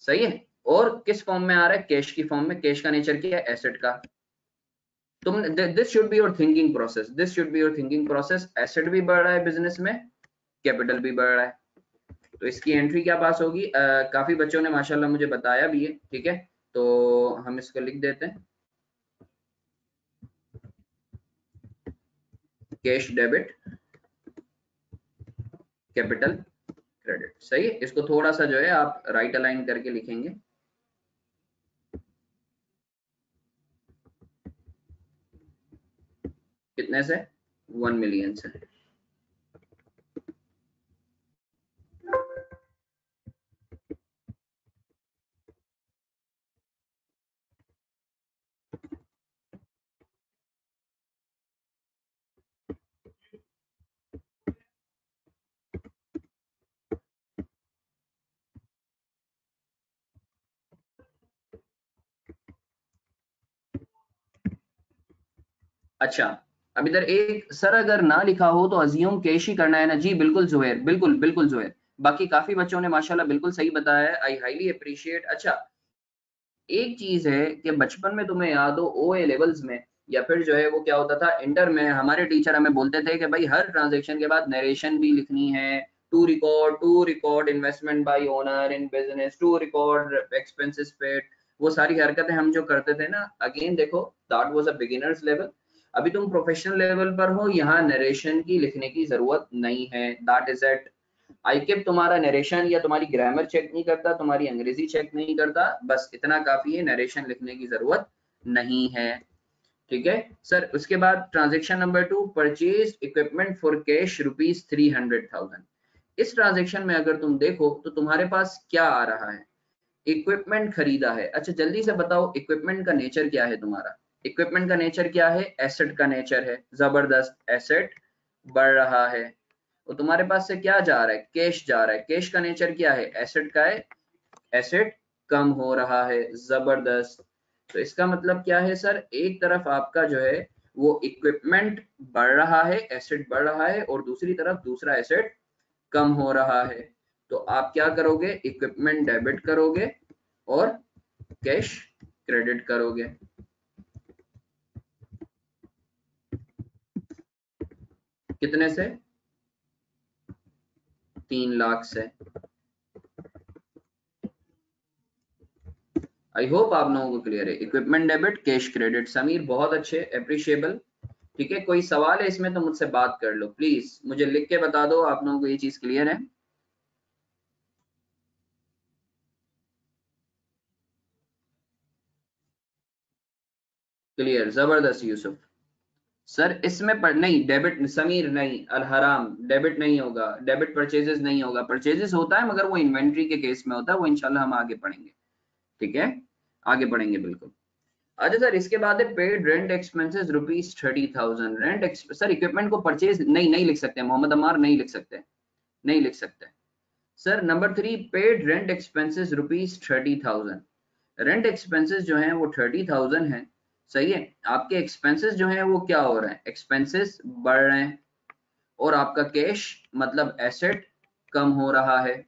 A: सही है, और किस फॉर्म में आ रहा है, कैश की फॉर्म में। कैश का नेचर क्या है, एसेट का। तुम this should be your thinking process, this should be your thinking process. Asset भी बढ़ रहा है बिजनेस में, कैपिटल भी बढ़ रहा है, तो इसकी एंट्री क्या पास होगी। काफी बच्चों ने माशाल्लाह मुझे बताया भी है, ठीक है। तो हम इसको लिख देते हैं, कैश डेबिट, कैपिटल क्रेडिट। सही है, इसको थोड़ा सा जो है आप राइट अलाइन करके लिखेंगे। कितने से, 1 मिलियन से। अच्छा, अब इधर एक सर अगर ना लिखा हो तो अज्यूम कैश ही करना है ना जी। बिल्कुल जुहैर, बिल्कुल बिल्कुल जुहैर। बाकी काफी बच्चों ने माशाल्लाह बिल्कुल सही बताया है, आई हाईली अप्रिशिएट। अच्छा, एक चीज है कि बचपन में तुम्हें याद हो OA लेवल्स में, या फिर जो है वो क्या होता था इंटर में, हमारे टीचर हमें बोलते थे कि भाई हर ट्रांजेक्शन के बाद नरेशन भी लिखनी है, to record investment by owner in business, to record expenses paid. वो सारी हरकतें हम जो करते थे ना, अगेन देखो that was a beginners level. अभी तुम प्रोफेशनल लेवल पर हो, यहाँ नरेशन की लिखने की जरूरत नहीं है। दैट इज एट आईकेप तुम्हारा नरेशन या तुम्हारी ग्रामर चेक नहीं करता, तुम्हारी अंग्रेजी चेक नहीं करता, बस इतना काफी है, नरेशन लिखने की जरूरत नहीं है, ठीक है सर। उसके बाद transaction number 2, purchase equipment for cash ₹300,000। इस ट्रांजेक्शन में अगर तुम देखो तो तुम्हारे पास क्या आ रहा है, इक्विपमेंट खरीदा है। अच्छा जल्दी से बताओ इक्विपमेंट का नेचर क्या है तुम्हारा। इक्विपमेंट का नेचर क्या है, एसेट का नेचर है। जबरदस्त, एसेट बढ़ रहा है। तो तुम्हारे पास से क्या जा रहा है, कैश जा रहा है। कैश का नेचर क्या है, एसेट का है, एसेट कम हो रहा है। जबरदस्त। तो इसका मतलब क्या है सर, एक तरफ आपका जो है वो इक्विपमेंट बढ़ रहा है, एसेट बढ़ रहा है, और दूसरी तरफ दूसरा एसेट कम हो रहा है। तो आप क्या करोगे, इक्विपमेंट डेबिट करोगे और कैश क्रेडिट करोगे। कितने से, 3 लाख से। आई होप आप लोगों को क्लियर है। Equipment debit, cash credit. Sameer बहुत अच्छे, अप्रिशिएबल। ठीक है, कोई सवाल है इसमें तो मुझसे बात कर लो प्लीज, मुझे लिख के बता दो आप लोगों को ये चीज क्लियर है। क्लियर, जबरदस्त यूसुफ। सर इसमें पर नहीं डेबिट, समीर नहीं, अलहराम डेबिट नहीं होगा, डेबिट परचेजेस नहीं होगा। परचेजेस होता है मगर वो इन्वेंट्री के केस में होता है, वो इंशाल्लाह हम आगे पढ़ेंगे। ठीक है, आगे पढ़ेंगे बिल्कुल। अच्छा सर, इसके बाद है paid rent expenses ₹30,000। Sir equipment को परचेज नहीं लिख सकते, मोहम्मद अमार नहीं लिख सकते, नहीं लिख सकते। Sir number 3, paid rent expenses ₹30,000। Rent expenses जो हैं वो 30,000 है। सही है, आपके एक्सपेंसेस जो हैं वो क्या हो रहे हैं, एक्सपेंसेस बढ़ रहे हैं, और आपका कैश मतलब एसेट कम हो रहा है।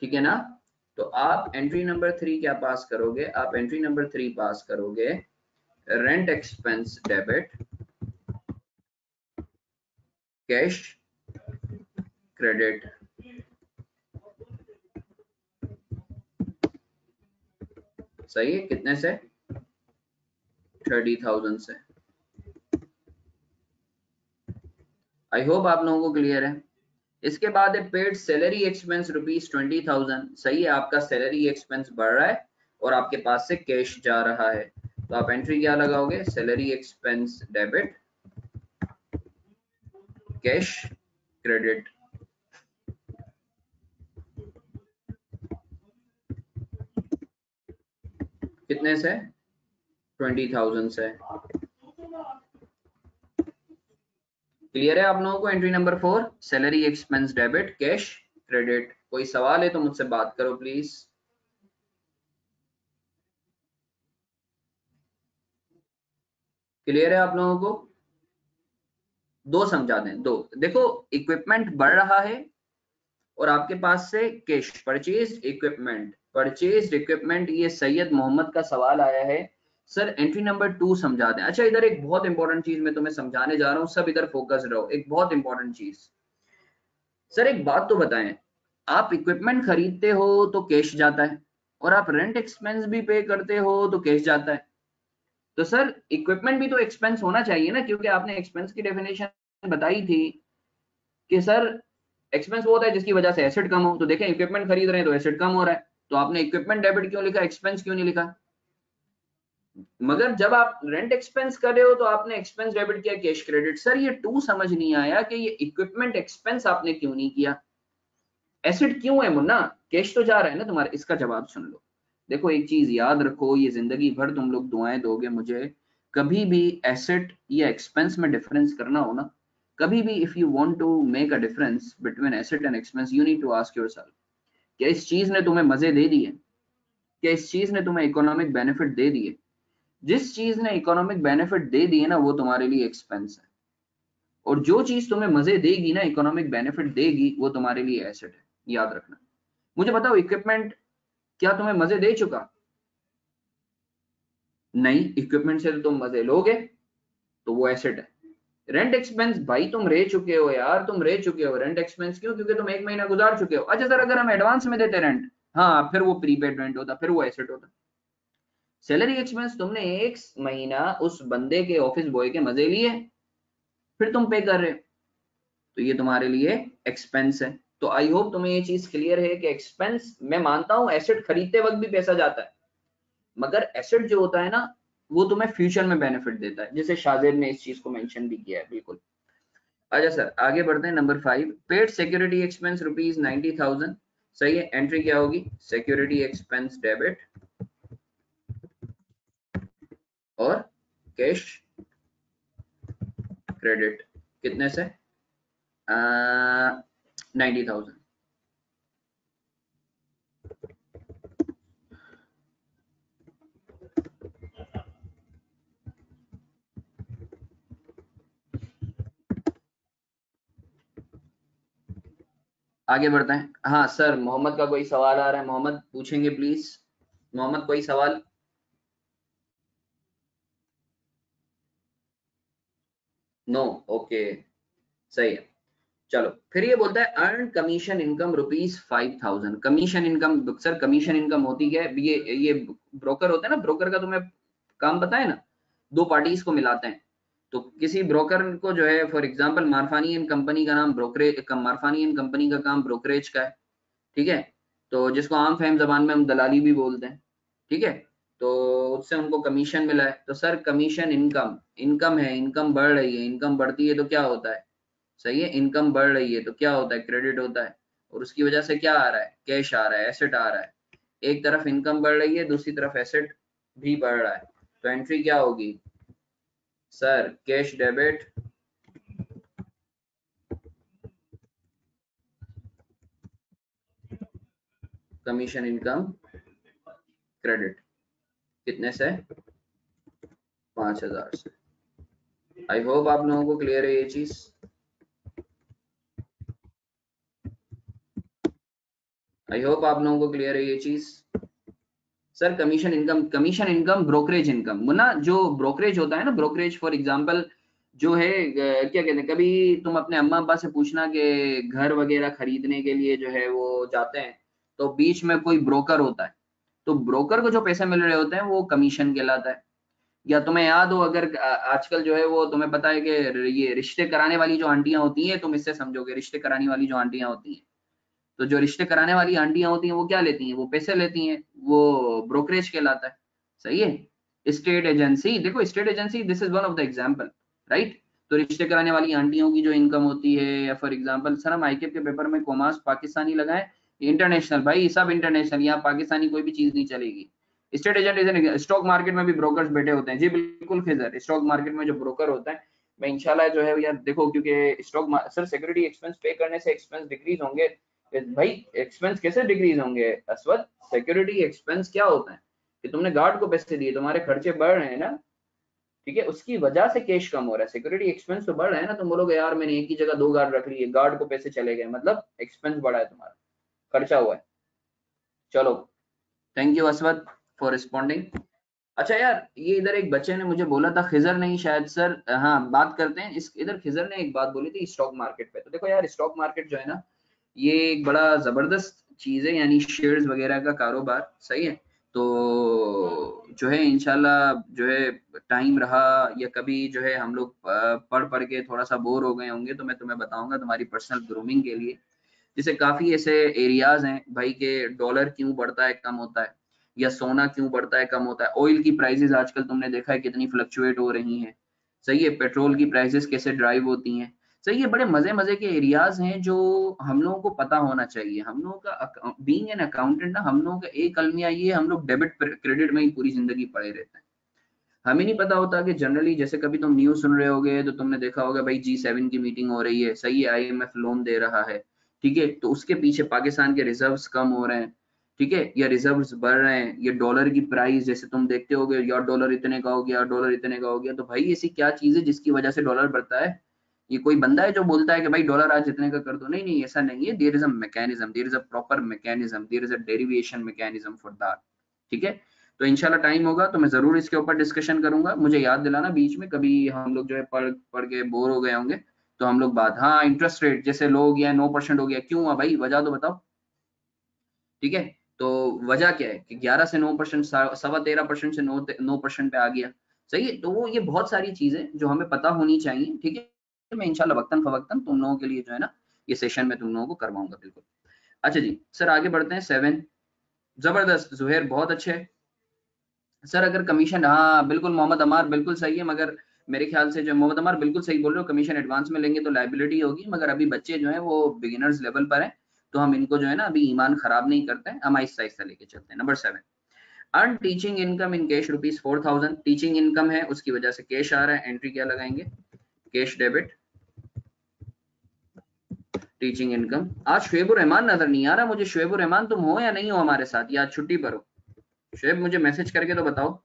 A: ठीक है ना, तो आप एंट्री नंबर 3 क्या पास करोगे, आप एंट्री नंबर 3 पास करोगे, rent expense debit, cash credit. सही है, कितने से, 30,000 से। आई होप आप लोगों को क्लियर है। इसके बाद है पेड सैलरी एक्सपेंस ₹20,000। सही है, आपका सैलरी एक्सपेंस बढ़ रहा है और आपके पास से कैश जा रहा है, तो आप एंट्री क्या लगाओगे, salary expense debit, cash credit. कितने से, 20,000 से। क्लियर है आप लोगों को। Entry number 4, salary expense debit, cash credit. कोई सवाल है तो मुझसे बात करो प्लीज। क्लियर है आप लोगों को। दो समझा दें, दो देखो, इक्विपमेंट बढ़ रहा है और आपके पास से कैश, परचेज इक्विपमेंट, ये सैयद मोहम्मद का सवाल आया है। सर एंट्री नंबर 2 समझा दें। अच्छा, इधर एक बहुत इंपॉर्टेंट चीज मैं तुम्हें समझाने जा रहा हूँ, सब इधर फोकस रहो, एक बहुत इंपॉर्टेंट चीज। सर एक बात तो बताएं, आप इक्विपमेंट खरीदते हो तो कैश जाता है, और आप रेंट एक्सपेंस भी पे करते हो तो कैश जाता है। तो सर इक्विपमेंट भी तो एक्सपेंस होना चाहिए ना, क्योंकि आपने एक्सपेंस की डेफिनेशन बताई थी कि सर एक्सपेंस वो होता है जिसकी वजह से एसेट कम हो। तो देखें, इक्विपमेंट खरीद रहे हैं तो एसेट कम हो रहा है, तो आपने इक्विपमेंट डेबिट क्यों लिखा, एक्सपेंस क्यों नहीं लिखा। मगर जब आप रेंट एक्सपेंस कर रहे हो तो आपने एक्सपेंस डेबिट किया, कैश क्रेडिट। सर ये 2 समझ नहीं आया कि ये इक्विपमेंट एक्सपेंस आपने क्यों नहीं किया, एसेट क्यों है मुन्ना, कैश तो जा रहा है ना तुम्हारा। इसका जवाब सुन लो। देखो एक चीज याद रखो, ये जिंदगी भर तुम लोग दुआएं दोगे मुझे, कभी भी एसेट या एक्सपेंस में डिफरेंस करना हो ना, कभी भी if you want to make a difference between asset and expense, you need to ask yourself, क्या इस चीज ने तुम्हें मजे दे दिए, क्या इस चीज ने तुम्हें इकोनॉमिक बेनिफिट दे दिए। जिस चीज ने इकोनॉमिक बेनिफिट दे दिए ना, वो तुम्हारे लिए एक्सपेंस है, और जो चीज तुम्हें मजे देगी ना, इकोनॉमिक बेनिफिट देगी, वो तुम्हारे लिए एसेट है। याद रखना। मुझे बताओ, इक्विपमेंट क्या तुम्हें मजे दे चुका, नहीं, इक्विपमेंट से तो तुम मजे लोगे, तो वो एसेट है। रेंट एक्सपेंस भाई तुम रह चुके हो यार, तुम रह चुके हो। रेंट एक्सपेंस क्यों, क्योंकि तुम 1 महीना गुजार चुके हो। अच्छा सर, अगर हम एडवांस में देते रेंट, हाँ फिर वो प्रीपेड रेंट होता, फिर वो एसेट होता। सैलरी एक्सपेंस तुमने 1 महीना उस बंदे के, ऑफिस बॉय के मजे लिए, फिर तुम पे कर रहे हो, तो ये तुम्हारे लिए एक्सपेंस है। तो आई होप तुम्हें ये चीज क्लियर है कि एक्सपेंस, मैं मानता हूं एसेट खरीदते वक्त भी पैसा जाता है, मगर एसेट जो होता है ना, वो तुम्हें फ्यूचर में बेनिफिट देता है, जैसे शाजिद ने इस चीज को मेंशन भी किया है बिल्कुल। अच्छा सर आगे बढ़ते हैं। Number 5, paid security expense ₹90,000। सही है, एंट्री क्या होगी, सिक्योरिटी एक्सपेंस डेबिट और कैश क्रेडिट। कितने से, 90,000। आगे बढ़ते हैं। हाँ सर, मोहम्मद का कोई सवाल आ रहा है, मोहम्मद पूछेंगे प्लीज। मोहम्मद कोई सवाल, नो, ओके सही है। चलो फिर ये बोलता है earn commission income ₹5,000। Commission income, sir commission income होती क्या है? ये ब्रोकर होता है ना, ब्रोकर का तुम्हें काम पता है ना, दो पार्टीज को मिलाते हैं। तो किसी ब्रोकर को जो है, फॉर एग्जांपल मारफानी एंड कंपनी का नाम ब्रोकरेज, मारफानी एंड कंपनी का काम ब्रोकरेज का है, ठीक है। तो जिसको आम फहम जबान में हम दलाली भी बोलते हैं, ठीक है। तो उससे उनको कमीशन मिला है। तो सर कमीशन इनकम, इनकम है, इनकम बढ़ रही है, इनकम बढ़ती है तो क्या होता है? सही है, इनकम बढ़ रही है तो क्या होता है? क्रेडिट होता है। और उसकी वजह से क्या आ रहा है? कैश आ रहा है, एसेट आ रहा है। एक तरफ इनकम बढ़ रही है, दूसरी तरफ एसेट भी बढ़ रहा है। तो एंट्री क्या होगी sir? Cash debit, commission income, credit. कितने से? 5,000 से। आई होप आप लोगों को क्लियर है ये चीज। आई होप आप लोगों को क्लियर है ये चीज। Sir commission income, commission income brokerage income, ना जो ब्रोकरेज होता है ना, ब्रोकरेज फॉर एग्जांपल जो है क्या कहते हैं, कभी तुम अपने अम्मा अब्बा से पूछना कि घर वगैरह खरीदने के लिए जो है वो जाते हैं, तो बीच में कोई ब्रोकर होता है, तो ब्रोकर को जो पैसे मिल रहे होते हैं वो कमीशन कहलाता है। या तुम्हें याद हो, अगर आजकल जो है वो तुम्हें पता है कि ये रिश्ते कराने वाली जो आंटियां होती हैं, तुम इससे समझोगे, रिश्ते कराने वाली जो आंटियां होती हैं, तो जो रिश्ते कराने वाली आंटियां होती हैं वो क्या लेती हैं? वो पैसे लेती हैं, वो ब्रोकरेज कहलाता है। सही है। स्टेट एजेंसी, देखो state agency, this is one of the example, right. तो रिश्ते कराने वाली आंटियों की जो इनकम होती है, या फॉर एग्जांपल सर हम आईकेप के पेपर में कॉमर्स पाकिस्तानी लगाए, इंटरनेशनल, भाई सब इंटरनेशनल, यहाँ पाकिस्तानी कोई भी चीज नहीं चलेगी। State agent is an, stock market में भी ब्रोकर्स बैठे होते हैं जी, बिल्कुल खिजर, स्टॉक मार्केट में जो ब्रोकर होता है, मैं इंशाल्लाह जो है यार देखो, क्योंकि स्टॉक सर सिक्योरिटी एक्सपेंस पे करने से एक्सपेंस डिक्रीज होंगे। भाई एक्सपेंस कैसे डिक्रीज होंगे अस्वद? सिक्योरिटी एक्सपेंस क्या होता है कि तुमने गार्ड को पैसे दिए, तुम्हारे खर्चे बढ़ रहे हैं ना, ठीक है, उसकी वजह से कैश कम हो रहा है। सिक्योरिटी एक्सपेंस तो बढ़ रहा है ना, तुम बोलोगे यार मैंने एक ही जगह 2 गार्ड रख लिए, गार्ड को पैसे चले गए, मतलब एक्सपेंस बढ़ा है तुम्हारा, खर्चा हुआ है। चलो, thank you Aswad for responding. अच्छा यार, ये इधर एक बच्चे ने मुझे बोला था, खिजर नहीं शायद सर, हाँ बात करते हैं इस, इधर खिजर ने एक बात बोली थी स्टॉक मार्केट पे। तो देखो यार, स्टॉक मार्केट जो है ना, ये एक बड़ा जबरदस्त चीज है, यानी शेयर्स वगैरह का कारोबार, सही है। तो जो है इंशाल्लाह जो है, टाइम रहा या कभी जो है हम लोग पढ़ पढ़ के थोड़ा सा बोर हो गए होंगे, तो मैं तुम्हें बताऊंगा तुम्हारी पर्सनल ग्रूमिंग के लिए। जैसे काफी ऐसे एरियाज हैं भाई के, डॉलर क्यों बढ़ता है कम होता है, या सोना क्यों बढ़ता है कम होता है, ऑयल की प्राइसेस आजकल तुमने देखा है कितनी फ्लक्चुएट हो रही हैं, सही है, पेट्रोल की प्राइसेस कैसे ड्राइव होती हैं, सही है। बड़े मजे मजे के एरियाज हैं जो हम लोगों को पता होना चाहिए। हम लोगों का बीइंग एन अकाउंटेंट ना, हम लोगों का एक अलमिया ये, हम लोग डेबिट क्रेडिट में ही पूरी जिंदगी पड़े रहते हैं। हमें नहीं पता होता कि जनरली, जैसे कभी तुम न्यूज सुन रहे होगे तो तुमने देखा होगा भाई G7 की मीटिंग हो रही है, सही है, IMF लोन दे रहा है, ठीक है, तो उसके पीछे पाकिस्तान के रिजर्व्स कम हो रहे हैं, ठीक है, या रिजर्व्स बढ़ रहे हैं, या डॉलर की प्राइस जैसे तुम देखते होगे, यार डॉलर इतने का हो गया, डॉलर इतने का हो गया, तो भाई ऐसी क्या चीज है जिसकी वजह से डॉलर बढ़ता है? ये कोई बंदा है जो बोलता है कि भाई डॉलर आज इतने का कर दो? नहीं नहीं, ऐसा नहीं है। There is a mechanism, there is a proper mechanism, there is a derivation mechanism for that, ठीक है। तो इंशाल्लाह टाइम होगा तो मैं जरूर इसके ऊपर डिस्कशन करूंगा। मुझे याद दिलाना बीच में, कभी हम लोग जो है पढ़ पढ़ के बोर हो गए होंगे, तो हम लोग बात, हाँ इंटरेस्ट रेट जैसे लो हो गया, 9% हो गया, क्यों हुआ भाई? वजह तो बताओ, ठीक है। तो वजह क्या है कि 11 से 9%, 13.25% से 9% पे आ गया, सही है। तो वो ये बहुत सारी चीजें जो हमें पता होनी चाहिए, ठीक है। मैं इंशाल्लाह वक्तन फवक्तन तुम लोगों के लिए जो है ना, ये सेशन में तुम लोगों को करवाऊंगा, बिल्कुल। अच्छा जी सर, आगे बढ़ते हैं। 7, जबरदस्त जुहेर, बहुत अच्छे। सर अगर कमीशन, हाँ बिल्कुल मोहम्मद अमार बिल्कुल सही है, मगर मेरे ख्याल से जो मोहम्मद अमार बिल्कुल सही बोल रहे हो, कमीशन एडवांस में लेंगे तो लाइबिलिटी होगी, मगर अभी बच्चे जो हैं वो बिगिनर्स लेवल पर हैं, तो हम इनको जो है ना अभी ईमान खराब नहीं करते हैं, हम आहिस्ता आहिस्ता लेके चलते हैं। Number 7, earn teaching income in cash ₹4,000। Teaching income है, उसकी वजह से कैश आ रहा है, एंट्री क्या लगाएंगे? Cash debit, teaching income. आज शुएबुर रहमान नजर नहीं आ रहा मुझे, शुएबुर रहमान तुम हो या नहीं हो हमारे साथ, या आज छुट्टी पर हो? शुएब मुझे मैसेज करके तो बताओ।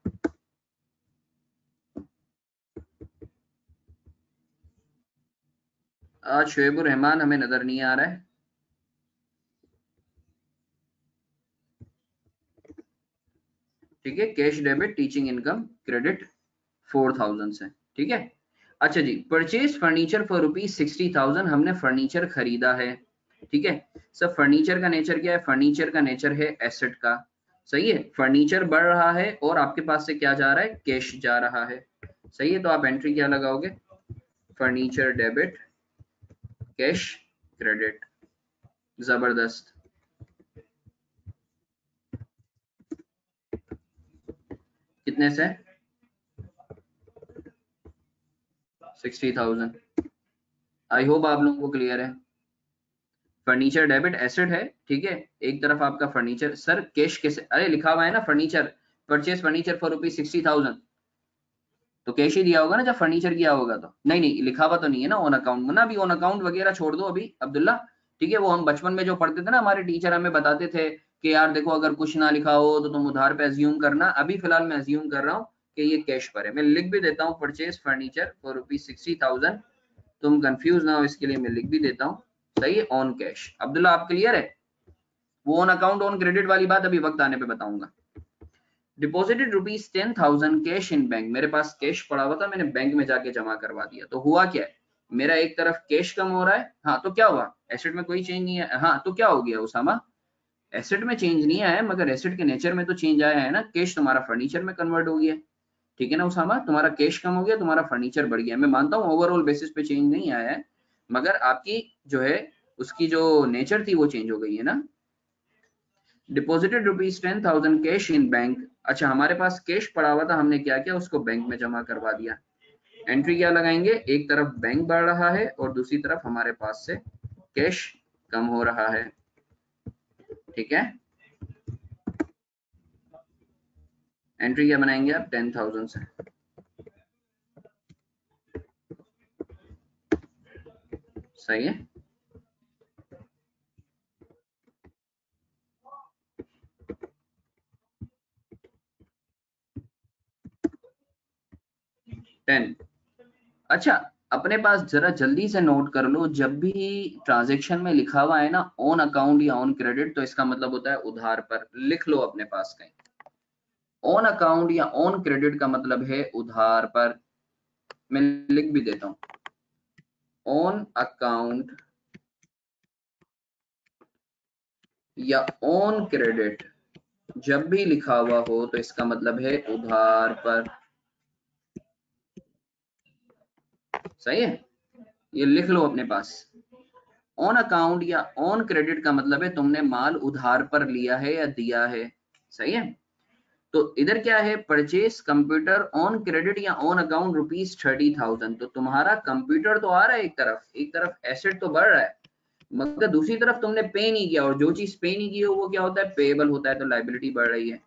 A: आज शुएबुर रहमान हमें नजर नहीं आ रहा है, ठीक है। Cash debit teaching income credit 4,000 से, ठीक है। अच्छा जी, परचेज फर्नीचर फॉर ₹60,000, हमने फर्नीचर खरीदा है, ठीक है सर। फर्नीचर का नेचर क्या है? फर्नीचर का नेचर है एसेट का, सही है। फर्नीचर बढ़ रहा है और आपके पास से क्या जा रहा है? कैश जा रहा है, सही है। तो आप एंट्री क्या लगाओगे? Furniture debit, cash credit. जबरदस्त। कितने से? 60,000। आई होप आप लोगों को क्लियर है। फर्नीचर डेबिट एसेट है, ठीक है। एक तरफ आपका फर्नीचर, सर कैश कैसे? अरे लिखा हुआ है ना फर्नीचर, परचेज फर्नीचर फॉर ₹60,000, तो कैश ही दिया होगा ना जब फर्नीचर किया होगा तो। नहीं नहीं, लिखा हुआ तो नहीं है ना ऑन अकाउंट ना। अभी ऑन अकाउंट वगैरह छोड़ दो अभी अब्दुल्ला, ठीक है। वो हम बचपन में जो पढ़ते थे ना, हमारे टीचर हमें बताते थे कि यार देखो अगर कुछ ना लिखा हो तो तुम उधार पे अज्यूम करना। अभी फिलहाल मैं अज्यूम कर रहा हूँ कि ये कैश पर है। मैं लिख भी देता हूँ परचेज फर्नीचर फॉर ₹60,000, तुम कंफ्यूज ना हो इसके लिए मैं लिख भी देता हूँ, सही है, ऑन कैश। अब्दुल्ला आप क्लियर है? वो ऑन अकाउंट ऑन क्रेडिट वाली बात अभी वक्त आने पे बताऊंगा। डिपॉजिटेड ₹10,000 कैश इन बैंक, मेरे पास कैश पड़ा हुआ था, मैंने बैंक में जाके जमा करवा दिया। तो हुआ क्या है? मेरा एक तरफ कैश कम हो रहा है, हाँ तो क्या हुआ? एसेट में कोई चेंज नहीं है, हाँ तो क्या हो गया उसामा? एसेट में चेंज नहीं आया है, मगर एसेट के नेचर में तो चेंज आया है ना। कैश तुम्हारा फर्नीचर में कन्वर्ट हो गया, ठीक है ना उसामा। तुम्हारा कैश कम हो गया, तुम्हारा फर्नीचर बढ़ गया। मैं मानता हूँ ओवरऑल बेसिस पे चेंज नहीं आया है, मगर आपकी जो है उसकी जो नेचर थी वो चेंज हो गई है ना। Deposited ₹10,000 cash in bank. अच्छा, हमारे पास कैश पड़ा हुआ था, हमने क्या किया? उसको बैंक में जमा करवा दिया। एंट्री क्या लगाएंगे? एक तरफ बैंक बढ़ रहा है और दूसरी तरफ हमारे पास से कैश कम हो रहा है, ठीक है। एंट्री क्या बनाएंगे आप? 10,000 से, सही है। टेन। अच्छा, अपने पास जरा जल्दी से नोट कर लो, जब भी ट्रांजैक्शन में लिखा हुआ है ना ऑन अकाउंट या ऑन क्रेडिट, तो इसका मतलब होता है उधार पर। लिख लो अपने पास कहीं, ऑन अकाउंट या ऑन क्रेडिट का मतलब है उधार पर। मैं लिख भी देता हूं, ऑन अकाउंट या ऑन क्रेडिट जब भी लिखा हुआ हो तो इसका मतलब है उधार पर, सही है। ये लिख लो अपने पास। ऑन अकाउंट या ऑन क्रेडिट का मतलब है तुमने माल उधार पर लिया है या दिया है, सही है। तो इधर क्या है? परचेज कंप्यूटर ऑन क्रेडिट या ऑन अकाउंट ₹30,000। तो तुम्हारा कंप्यूटर तो आ रहा है एक तरफ एसेट तो बढ़ रहा है, मगर दूसरी तरफ तुमने पे नहीं किया, और जो चीज पे नहीं की हो वो क्या होता है? पेएबल होता है, तो लायबिलिटी बढ़ रही है।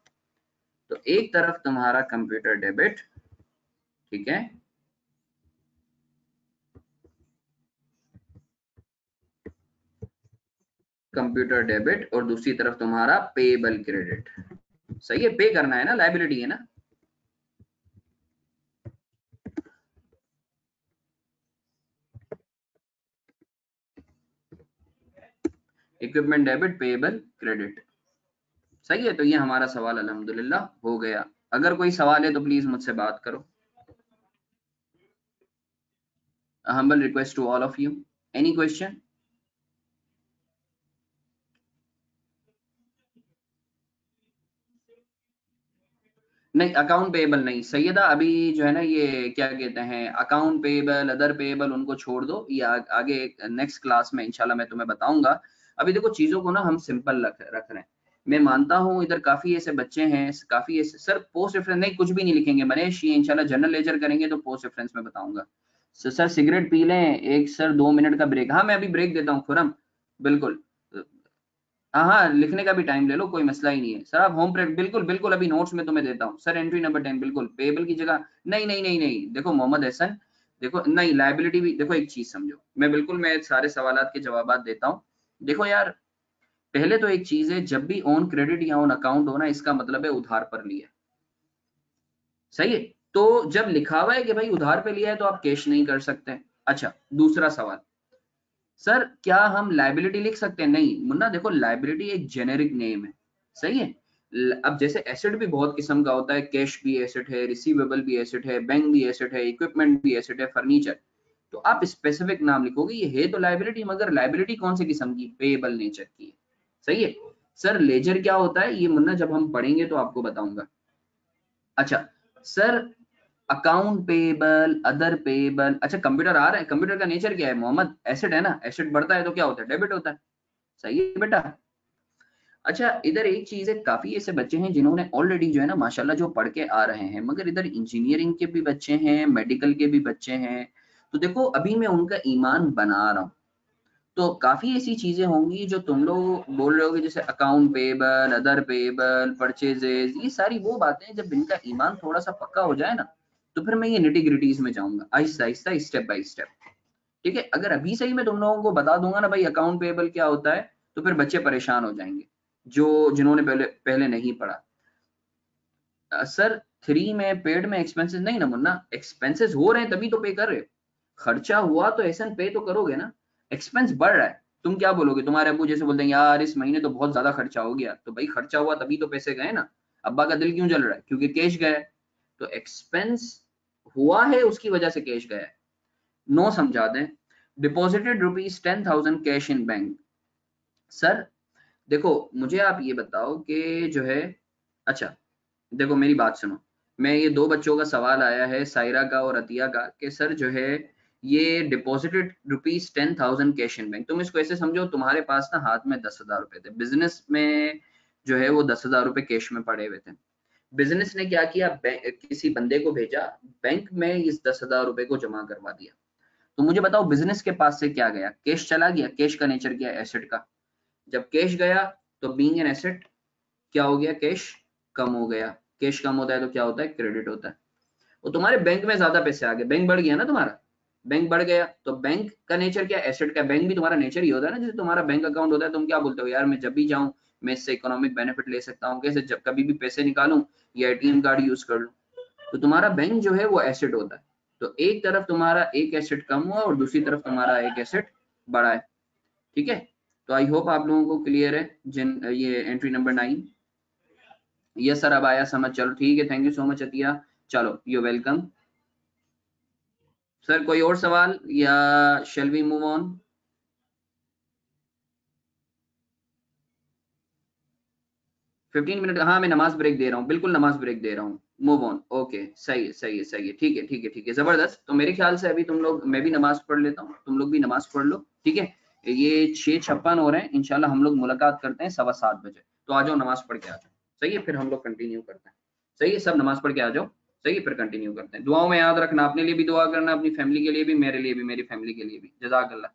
A: तो एक तरफ तुम्हारा कंप्यूटर डेबिट, ठीक है, कंप्यूटर डेबिट, और दूसरी तरफ तुम्हारा पेएबल क्रेडिट, सही है। पे करना है ना, लायबिलिटी है ना। इक्विपमेंट डेबिट, पेएबल क्रेडिट, सही है। तो ये हमारा सवाल अल्हम्दुलिल्लाह हो गया। अगर कोई सवाल है तो प्लीज मुझसे बात करो। A humble request to all of you. Any question? नहीं, अकाउंट पेएबल नहीं सैयदा, अभी जो है ना ये क्या कहते हैं, अकाउंट पेएबल, अदर पेएबल, उनको छोड़ दो। ये आगे नेक्स्ट क्लास में इंशाल्लाह मैं तुम्हें बताऊंगा। अभी देखो चीजों को ना हम सिंपल रख रहे हैं। मैं मानता हूँ इधर काफी ऐसे बच्चे हैं, काफी ऐसे, सर पोस्ट रेफरेंस नहीं, कुछ भी नहीं लिखेंगे मनीष, ये इंशाल्लाह जनरल लेजर करेंगे तो पोस्ट रेफरेंस में बताऊंगा। सर सिगरेट पी लें एक, सर 2 मिनट का ब्रेक। हाँ मैं अभी ब्रेक देता हूँ खुरम, बिल्कुल। हाँ हाँ, लिखने का भी टाइम ले लो, कोई मसला ही नहीं है सर। आप होम प्रेड, बिल्कुल बिल्कुल अभी नोट्स में तुम्हें देता हूँ सर। एंट्री नंबर 10 बिल्कुल पेबल की जगह। नहीं नहीं नहीं नहीं, देखो मोहम्मद हसन, देखो नहीं लाइबिलिटी भी, देखो एक चीज समझो, मैं सारे सवालात के जवाब देता हूँ। देखो यार, पहले तो एक चीज है, जब भी ऑन क्रेडिट या ऑन अकाउंट हो ना, इसका मतलब है उधार पर लिया, सही है। तो जब लिखा हुआ है कि भाई उधार पे लिया है तो आप कैश नहीं कर सकते। अच्छा, दूसरा सवाल, सर क्या हम लाइबिलिटी लिख सकते हैं? नहीं मुन्ना, देखो लाइबिलिटी एक जेनेरिक नेम है, सही है। अब जैसे एसेट भी बहुत किस्म का होता है, कैश भी एसेट है, रिसीवेबल भी एसेट है, बैंक भी एसेट है, इक्विपमेंट भी एसेट है, फर्नीचर। तो आप स्पेसिफिक नाम लिखोगे, ये है तो लाइबिलिटी, मगर लाइबिलिटी कौन से किस्म की, पेएबल नेचर की है। सही है सर। लेजर क्या होता है ये मुन्ना जब हम पढ़ेंगे तो आपको बताऊंगा। अच्छा sir, account payable, other payable. अच्छा कंप्यूटर आ रहे हैं, कंप्यूटर का नेचर क्या है मोहम्मद, एसेट है ना, एसेट बढ़ता है तो क्या होता है, डेबिट होता है। सही है बेटा। अच्छा इधर एक चीज है, काफी ऐसे बच्चे हैं जिन्होंने ऑलरेडी जो है ना माशाल्लाह जो पढ़ के आ रहे हैं, मगर इधर इंजीनियरिंग के भी बच्चे हैं, मेडिकल के भी बच्चे हैं। तो देखो अभी मैं उनका ईमान बना रहा हूँ। तो काफी ऐसी चीजें होंगी जो तुम लोग बोल रहे होगे, जैसे account payable, other payable, purchases, ये सारी वो बातें जब इनका ईमान थोड़ा सा पक्का हो जाए ना, तो फिर मैं ये निटी ग्रिटीज में जाऊंगा Aahista Aahista, step by step. ठीक है, अगर अभी से ही मैं तुम लोगों को बता दूंगा ना भाई अकाउंट पेएबल क्या होता है, तो फिर बच्चे परेशान हो जाएंगे जो जिन्होंने पहले पहले नहीं पढ़ा। सर थ्री में पेड में एक्सपेंसेस नहीं ना मुन्ना, एक्सपेंसेस हो रहे हैं तभी तो पे कर रहे हो। खर्चा हुआ तो एसन पे तो करोगे ना। एक्सपेंस बढ़ रहा है, तुम क्या बोलोगे, तुम्हारे अब्बू जैसे बोलते हैं यार इस महीने तो बहुत ज्यादा खर्चा हो गया, तो भाई खर्चा हुआ तभी तो पैसे गए ना। अब्बा का दिल क्यों जल रहा है, क्योंकि कैश गया है। तो एक्सपेंस हुआ है उसकी वजह से कैश गया है। नो समझा दें। Deposited ₹10,000 cash in bank. Sir देखो मुझे आप ये बताओ कि जो है, अच्छा देखो मेरी बात सुनो। मैं ये दो बच्चों का सवाल आया है, सायरा का और अतिया का, कि सर जो है ये डिपॉजिटेड ₹10,000 कैश इन बैंक। तुम इसको ऐसे समझो, तुम्हारे पास ना हाथ में 10,000 रुपए थे, बिजनेस में जो है वो 10,000 रुपए कैश में पड़े हुए थे। बिजनेस ने क्या किया, किसी बंदे को भेजा, बैंक में इस 10,000 रुपए को जमा करवा दिया। तो मुझे बताओ बिजनेस के पास से क्या गया, कैश चला गया। कैश का नेचर क्या है, एसेट का। जब कैश गया तो बीइंग एन एसेट क्या हो गया, कैश कम हो गया। कैश कम होता है तो क्या होता है, क्रेडिट होता है। वो तुम्हारे बैंक में ज्यादा पैसे आ गए, बैंक बढ़ गया ना तुम्हारा। बैंक बढ़ गया तो बैंक का नेचर क्या, एसेट का। बैंक भी तुम्हारा नेचर ही होता है ना, जैसे तुम्हारा बैंक अकाउंट होता है, तुम क्या बोलते हो यार मैं जब भी जाऊं मैं इससे इकोनॉमिक बेनिफिट ले सकता हूँ, कैसे, जब कभी भी पैसे निकालूं या एटीएम कार्ड यूज कर लूं। तो तुम्हारा बैंक जो है वो एसेट होता है। तो एक तरफ तुम्हारा एक एसेट कम हुआ और दूसरी तरफ तुम्हारा एक एसेट बढ़ा है। ठीक है, तो आई होप आप लोगों को क्लियर है जिन ये एंट्री नंबर 9। यस सर अब आया समझ, चलो ठीक है, thank you so much Atiya. चलो यू वेलकम। सर कोई और सवाल या shall we move on. 15 minute, हाँ मैं नमाज ब्रेक दे रहा हूँ, बिल्कुल नमाज ब्रेक दे रहा हूँ। मूव ऑन, ओके सही है सही है सही है, ठीक है ठीक है ठीक है, जबरदस्त। तो मेरे ख्याल से अभी तुम लोग, मैं भी नमाज पढ़ लेता हूँ, तुम लोग भी नमाज पढ़ लो। ठीक है, ये 6:56 हो रहे हैं, इंशाल्लाह हम लोग मुलाकात करते हैं 7:15 बजे। तो आ जाओ नमाज पढ़ के आ जाओ। सही है, फिर हम लोग कंटिन्यू करते हैं। सही है, सब नमाज पढ़ के आ जाओ। सही है, फिर कंटिन्यू करते हैं। दुआओं में याद रखना, अपने लिए भी दुआ करना, अपनी फैमिली के लिए भी, मेरे लिए भी, मेरी फैमिली के लिए भी। जज़ाकल्लाह।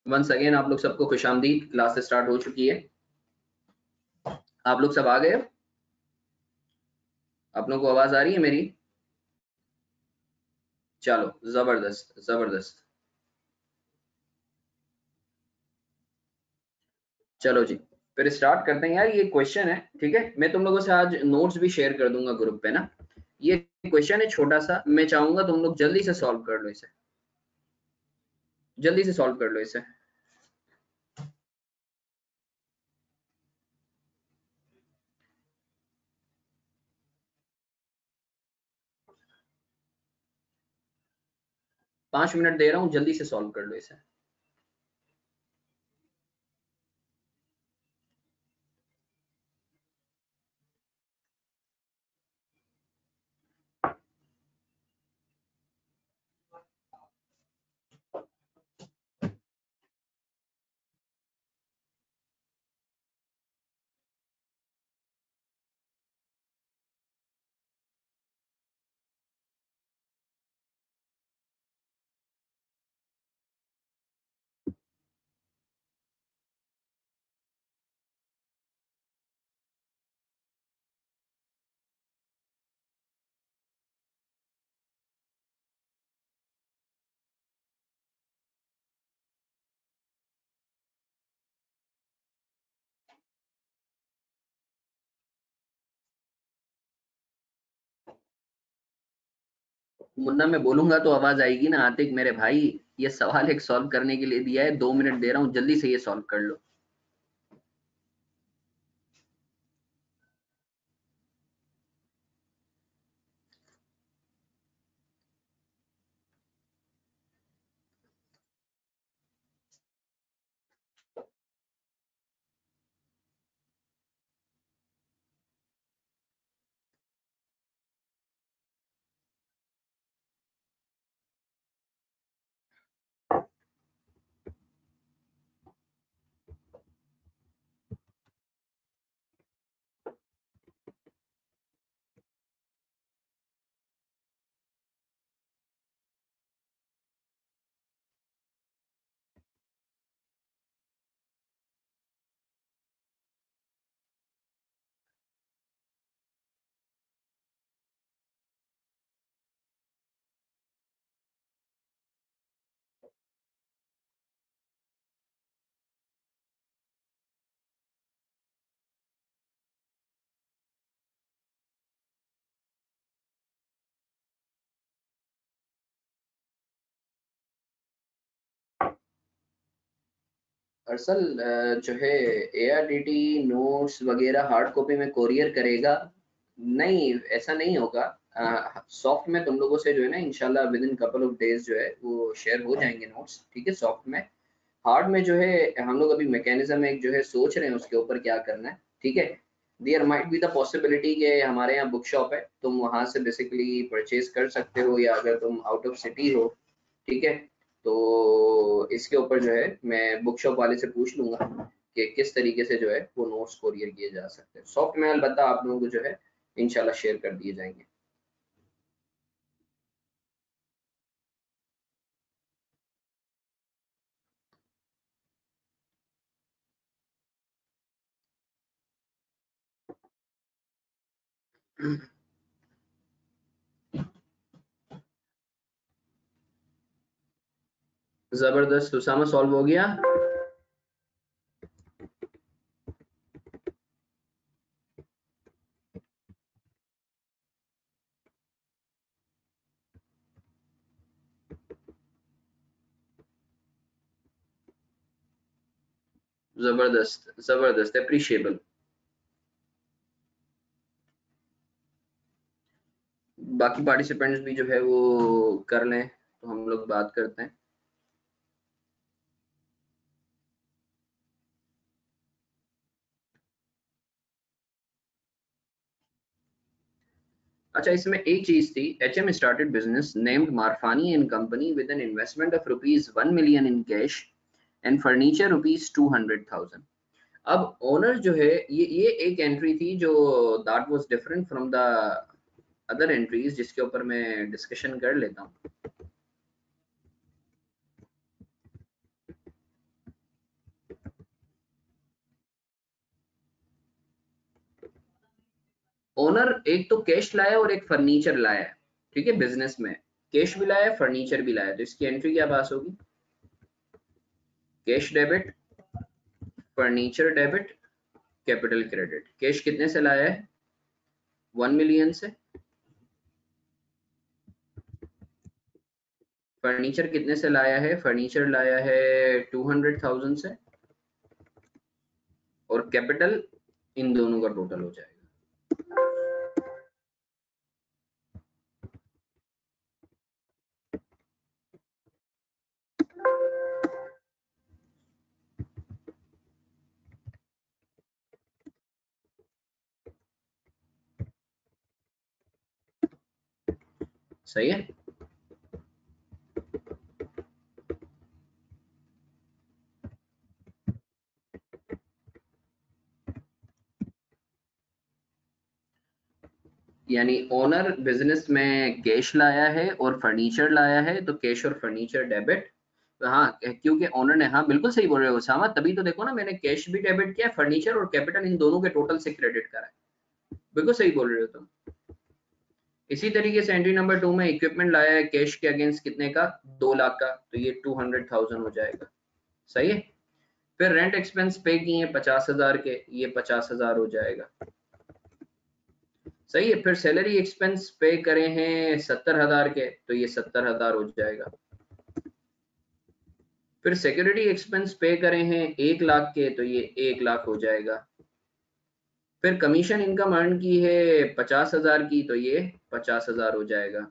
A: वंस अगेन आप लोग सबको खुशामदीद, क्लास स्टार्ट हो चुकी है। आप लोग सब आ गए? आप लोगों को आवाज आ रही है मेरी? चलो जबरदस्त जबरदस्त। चलो जी, फिर स्टार्ट करते हैं यार। ये क्वेश्चन है, ठीक है, मैं तुम लोगों से आज नोट्स भी शेयर कर दूंगा ग्रुप पे ना। ये क्वेश्चन है छोटा सा, मैं चाहूंगा तुम लोग जल्दी से सॉल्व कर लो इसे, जल्दी से सॉल्व कर लो इसे। 5 मिनट दे रहा हूँ, जल्दी से सॉल्व कर लो इसे। मुन्ना मैं बोलूंगा तो आवाज आएगी ना? आतिक मेरे भाई, ये सवाल एक सॉल्व करने के लिए दिया है, 2 मिनट दे रहा हूँ, जल्दी से ये सॉल्व कर लो। अरसल जो है ARTT नोट्स वगैरह हार्ड कॉपी में कोरियर करेगा? नहीं, ऐसा नहीं होगा। सॉफ्ट में तुम लोगों से जो है ना इंशाल्लाह with in couple of days जो है वो शेयर हो जाएंगे नोट्स, ठीक है, सॉफ्ट में। हार्ड में जो है हम लोग अभी मैकेनिज्म एक जो है सोच रहे हैं उसके ऊपर क्या करना है, ठीक है। There might be the possibility कि हमारे यहाँ बुक शॉप है, तुम वहां से बेसिकली परचेज कर सकते हो, या अगर तुम आउट ऑफ सिटी हो, ठीक है, तो इसके ऊपर जो है मैं बुक शॉप वाले से पूछ लूंगा कि किस तरीके से जो है वो नोट्स कोरियर किए जा सकते हैं। सॉफ्ट में अलबत्ता आप लोगों को जो है इंशाल्लाह शेयर कर दिए जाएंगे। जबरदस्त, उसामा सॉल्व हो गया। जबरदस्त जबरदस्त, अप्रिशिएबल। बाकी पार्टिसिपेंट्स भी जो है वो कर लें तो हम लोग बात करते हैं। अच्छा, इसमें एक चीज थी, HM started business named Marfani and company with an investment of ₹1 million in cash and furniture ₹200,000। अब ओनर जो है, ये एक एंट्री थी जो that was different from the other entries, जिसके ऊपर मैं डिस्कशन कर लेता हूँ। ओनर एक तो कैश लाया और एक फर्नीचर लाया है, ठीक है, बिजनेस में कैश भी लाया फर्नीचर भी लाया, तो इसकी एंट्री क्या पास होगी? Cash debit, furniture debit, capital credit. Cash कितने से लाया है? 1 मिलियन से। फर्नीचर कितने से लाया है? फर्नीचर लाया है 200,000 से। और कैपिटल इन दोनों का टोटल हो जाएगा। सही है। यानी ओनर बिजनेस में कैश लाया है और फर्नीचर लाया है, तो कैश और फर्नीचर डेबिट। हाँ, क्योंकि ओनर ने, हाँ बिल्कुल सही बोल रहे हो उसामा, तभी तो देखो ना मैंने कैश भी डेबिट किया, फर्नीचर और कैपिटल इन दोनों के टोटल से क्रेडिट करा है। बिल्कुल सही बोल रहे हो तुम। इसी तरीके से एंट्री नंबर 2 में इक्विपमेंट लाया है कैश के अगेंस्ट कितने का? 2 लाख का, तो ये 200,000 हो जाएगा। सही है। फिर रेंट एक्सपेंस पे किए 50,000 के, ये 50,000 हो जाएगा। सही है। फिर सैलरी एक्सपेंस पे करे हैं 70,000 के, तो ये 70,000 हो जाएगा। फिर सिक्योरिटी एक्सपेंस पे करे हैं 1 लाख के, तो ये 1 लाख हो जाएगा। फिर कमीशन इनकम अर्न की है 50,000 की, तो ये 50,000 हो जाएगा।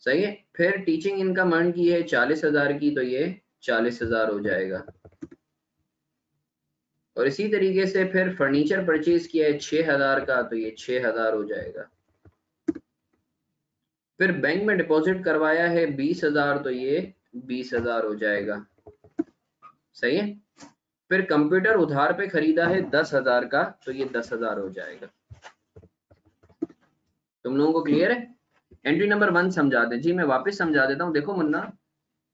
A: सही है। फिर टीचिंग इनकम अर्न की है 40,000 की, तो ये 40,000 हो जाएगा। और इसी तरीके से फिर फर्नीचर परचेज किया है 6,000 का, तो ये 6,000 हो जाएगा। फिर बैंक में डिपॉजिट करवाया है 20,000, तो ये 20,000 हो जाएगा। सही है। फिर कंप्यूटर उधार पे खरीदा है 10,000 का, तो ये 10,000 हो जाएगा। तुम लोगों को क्लियर है? एंट्री नंबर 1 समझा दें जी, मैं वापस समझा देता हूँ। देखो मुन्ना,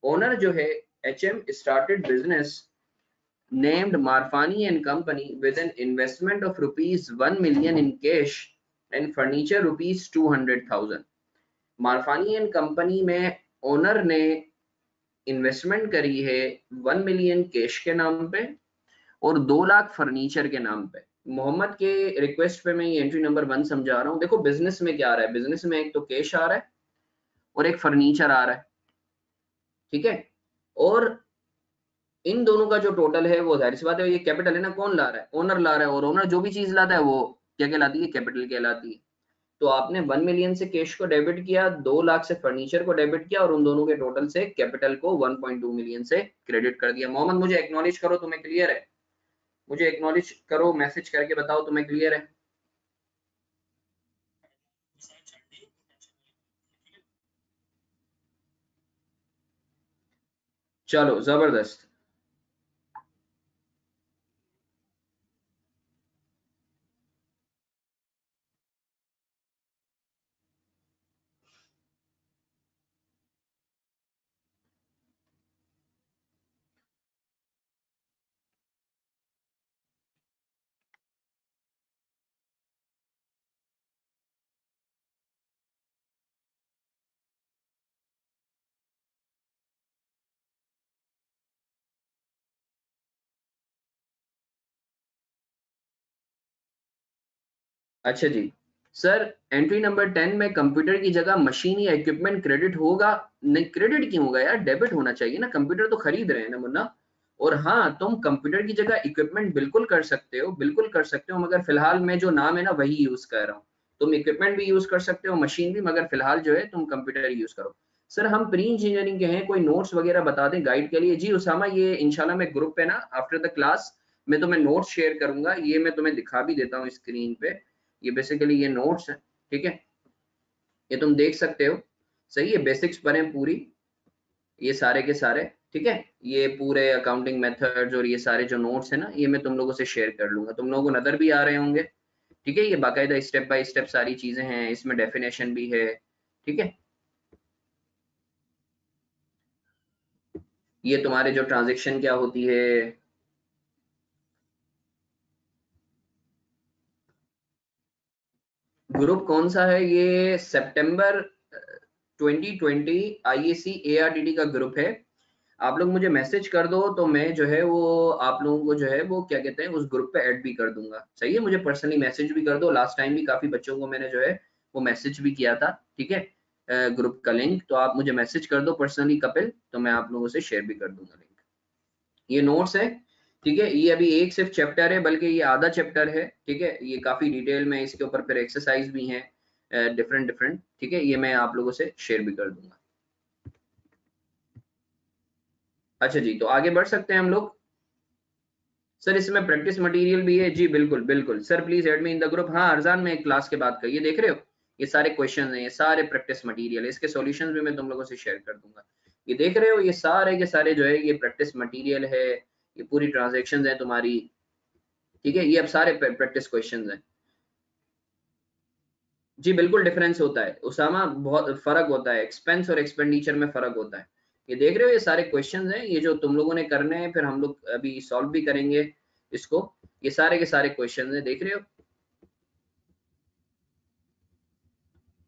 A: ओनर जो है HM started business named Marfani and Company with an investment of rupees 1 million in cash and furniture rupees 200,000। Marfani and company में ओनर ने इन्वेस्टमेंट करी है 1 मिलियन कैश के नाम पे और 2 लाख फर्नीचर के नाम पे। मोहम्मद के रिक्वेस्ट पे मैं ये एंट्री नंबर 1 समझा रहा हूँ। देखो बिजनेस में क्या आ रहा है, बिजनेस में एक तो कैश आ रहा है और एक फर्नीचर आ रहा है, ठीक है। और इन दोनों का जो टोटल है वो जाहिर सी बात है ये कैपिटल है ना, कौन ला रहा है? ओनर ला रहा है। और ओनर जो भी चीज लाता है वो क्या कहलाती है? कैपिटल कहलाती है। तो आपने 1 मिलियन से कैश को डेबिट किया, 2 लाख से फर्नीचर को डेबिट किया और उन दोनों के टोटल से कैपिटल को 1.2 मिलियन से क्रेडिट कर दिया। मोहम्मद मुझे एक्नॉलेज करो तुम्हें क्लियर है, मुझे एक्नॉलेज करो, मैसेज करके बताओ तुम्हें क्लियर है। चलो जबरदस्त। अच्छा जी सर, एंट्री नंबर 10 में कंप्यूटर की जगह मशीन या इक्विपमेंट क्रेडिट होगा? नहीं, क्रेडिट क्यों होगा यार, डेबिट होना चाहिए ना, कंप्यूटर तो खरीद रहे हैं ना मुन्ना। और हाँ, तुम कंप्यूटर की जगह इक्विपमेंट बिल्कुल कर सकते हो, बिल्कुल कर सकते हो, मगर फिलहाल मैं जो नाम है ना वही यूज कर रहा हूँ। तुम इक्विपमेंट भी यूज कर सकते हो, मशीन भी, मगर फिलहाल जो है तुम कंप्यूटर यूज करो। सर हम प्री इंजीनियरिंग के हैं, कोई नोट्स वगैरह बता दें गाइड के लिए। जी उसामा, ये इंशाल्लाह मैं ग्रुप पे ना आफ्टर द क्लास मैं तुम्हें नोट्स शेयर करूंगा, ये मैं तुम्हें दिखा भी देता हूँ स्क्रीन पे। ये बेसिकली ये नोट्स है, ठीक है, ये तुम देख सकते हो। सही है, बेसिक्स पर हैं पूरी, ये सारे के सारे, ठीक है। ये पूरे अकाउंटिंग मेथड्स और ये सारे जो नोट्स है ना, ये मैं तुम लोगों से शेयर कर लूंगा, तुम लोगों को नजर भी आ रहे होंगे, ठीक है। ये बाकायदा स्टेप बाय स्टेप सारी चीजें हैं, इसमें डेफिनेशन भी है, ठीक है। ये तुम्हारे जो ट्रांजेक्शन क्या होती है, ग्रुप कौन सा है? ये सितंबर 2020 IAC ARTT का ग्रुप है। आप लोग मुझे मैसेज कर दो तो मैं जो है वो आप लोगों को जो है वो क्या कहते हैं उस ग्रुप पे ऐड भी कर दूंगा। सही है, मुझे पर्सनली मैसेज भी कर दो। लास्ट टाइम भी काफी बच्चों को मैंने जो है वो मैसेज भी किया था। ठीक है, ग्रुप का लिंक तो आप मुझे मैसेज कर दो पर्सनली कपिल, तो मैं आप लोगों से शेयर भी कर दूंगा लिंक। ये नोट्स है, ठीक है, ये अभी एक सिर्फ चैप्टर है, बल्कि ये आधा चैप्टर है। ठीक है, ये काफी डिटेल में इसके ऊपर फिर एक्सरसाइज भी हैं डिफरेंट डिफरेंट। ठीक है, ये मैं आप लोगों से शेयर भी कर दूंगा। अच्छा जी, तो आगे बढ़ सकते हैं हम लोग। सर इसमें प्रैक्टिस मटेरियल भी है जी, बिल्कुल बिल्कुल sir, please add me in the group. हाँ अरजान, में क्लास के बाद का ये देख रहे हो, ये सारे क्वेश्चन हैं, ये सारे प्रैक्टिस मटेरियल है, इसके सॉल्यूशंस भी मैं तुम लोगों से शेयर कर दूंगा। ये देख रहे हो, ये सारे के सारे जो है ये प्रैक्टिस मटेरियल है, ये पूरी ट्रांजेक्शन है तुम्हारी। ठीक है, ये अब सारे प्रैक्टिस क्वेश्चन हैं। जी बिल्कुल डिफरेंस होता है उसामा, बहुत फर्क होता है, एक्सपेंस और एक्सपेंडिचर में फर्क होता है। ये देख रहे हो, ये सारे क्वेश्चंस हैं, ये जो तुम लोगों ने करने हैं, फिर हम लोग अभी सॉल्व भी करेंगे इसको। ये सारे के सारे क्वेश्चंस हैं, देख रहे हो।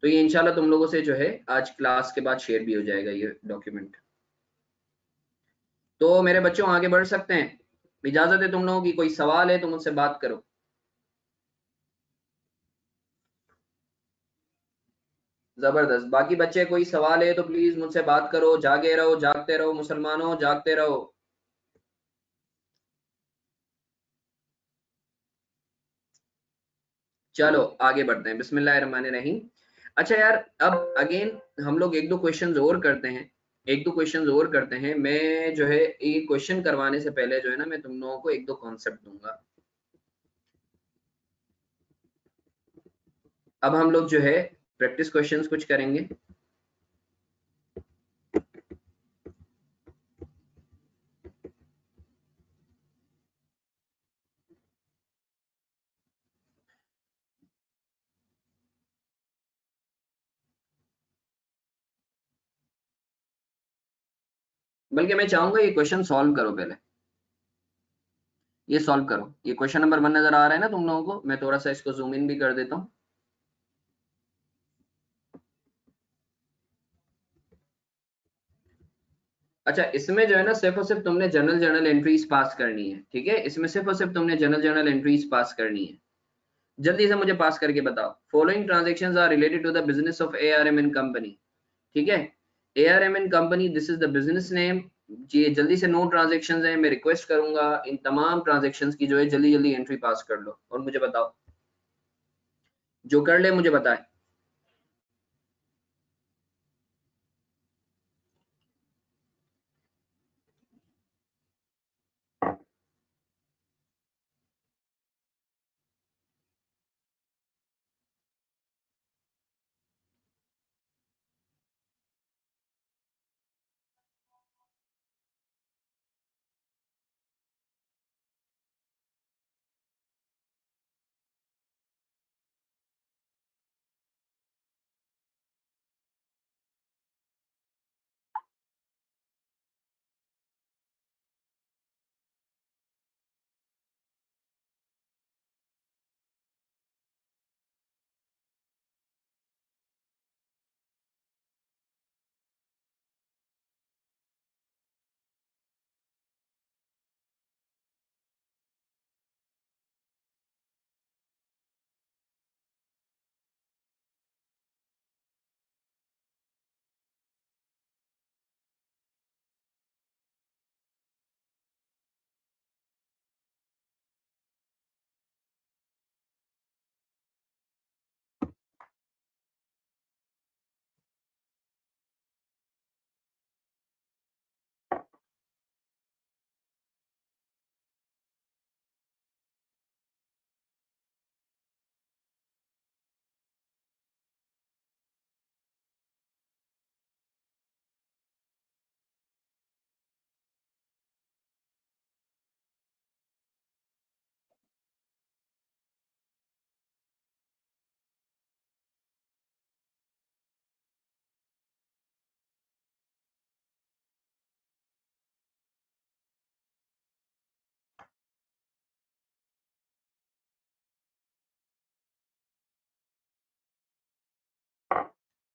A: तो ये इंशाल्लाह तुम लोगों से जो है आज क्लास के बाद शेयर भी हो जाएगा ये डॉक्यूमेंट। तो मेरे बच्चों आगे बढ़ सकते हैं, इजाजत है तुम लोगों की, कोई सवाल है तो मुझसे बात करो। जबरदस्त, बाकी बच्चे कोई सवाल है तो प्लीज मुझसे बात करो। जागे रहो, जागते रहो मुसलमानों, जागते रहो। चलो आगे बढ़ते हैं, बिस्मिल्लाहिर्रहमानिर्रहीम। अच्छा यार, अब अगेन हम लोग एक दो क्वेश्चंस और करते हैं, एक दो क्वेश्चंस और करते हैं। मैं जो है ये क्वेश्चन करवाने से पहले जो है ना, मैं तुम लोगों को एक दो कॉन्सेप्ट दूंगा। अब हम लोग जो है प्रैक्टिस क्वेश्चंस कुछ करेंगे। बल्कि मैं चाहूंगा ये क्वेश्चन सॉल्व करो पहले, ये सॉल्व करो। ये क्वेश्चन नंबर 1 नजर आ रहा है ना तुम लोगों को? मैं थोड़ा सा इसको जूम इन भी कर देता हूँ। अच्छा, इसमें जो है ना सिर्फ और सिर्फ तुमने जनरल जर्नल एंट्रीज पास करनी है। ठीक है, इसमें सिर्फ और सिर्फ तुमने जनरल जर्नल एंट्रीज पास करनी है। जल्दी से मुझे पास करके बताओ। Following transactions are related to the business of ARM in company. ठीक है, ARM in company, this is the business name. ये जल्दी से 9 ट्रांजेक्शंस हैं, मैं रिक्वेस्ट करूंगा इन तमाम ट्रांजेक्शंस की जो है जल्दी जल्दी एंट्री पास कर लो और मुझे बताओ। जो कर ले मुझे बताए।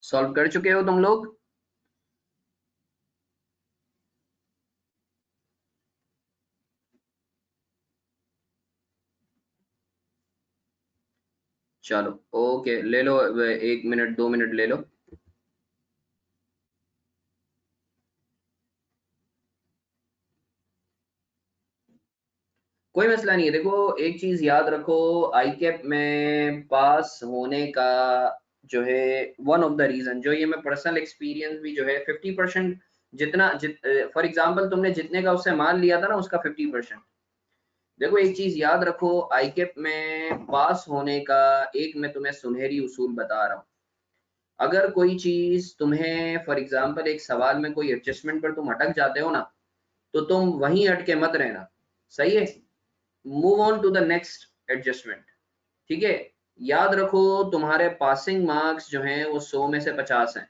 A: सॉल्व कर चुके हो तुम लोग? चलो ओके, ले लो 1 मिनट 2 मिनट ले लो। कोई मसला नहीं है। देखो एक चीज याद रखो, आई कैप में पास होने का जो है वन ऑफ द रीजन, जो ये मैं पर्सनल एक्सपीरियंस भी जो है 50% जितना फॉर एग्जांपल तुमने जितने का उससे माल लिया था ना उसका 50%। देखो एक चीज याद रखो, आई कैप में पास होने का एक मैं तुम्हें सुनहरी उसूल बता रहा हूँ। अगर कोई चीज तुम्हें फॉर एग्जांपल एक सवाल में कोई एडजस्टमेंट पर तुम अटक जाते हो ना, तो तुम वहीं अटके मत रहना। सही है, move on to the next adjustment. ठीक है, याद रखो तुम्हारे पासिंग मार्क्स जो हैं वो 100 में से 50 हैं।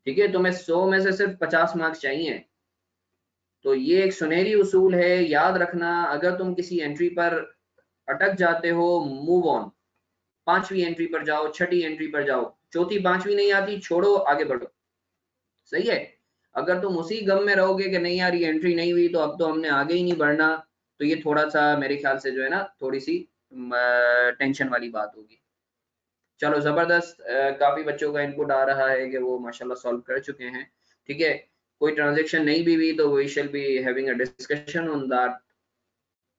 A: ठीक है, तुम्हें 100 में से सिर्फ 50 मार्क्स चाहिए। तो ये एक सुनहरी उसूल है, याद रखना। अगर तुम किसी एंट्री पर अटक जाते हो, मूव ऑन। 5वीं एंट्री पर जाओ, 6ठी एंट्री पर जाओ, चौथी 5वीं नहीं आती, छोड़ो, आगे बढ़ो। सही है। अगर तुम उसी गम में रहोगे कि नहीं यार ये एंट्री नहीं हुई तो अब तो हमने आगे ही नहीं बढ़ना, तो ये थोड़ा सा मेरे ख्याल से जो है ना थोड़ी सी टेंशन वाली बात होगी। चलो जबरदस्त, काफी बच्चों का इनपुट आ रहा है कि वो माशाल्लाह सॉल्व कर चुके हैं। ठीक है, कोई ट्रांजेक्शन नहीं भी हुई तो we shall be having a discussion on that.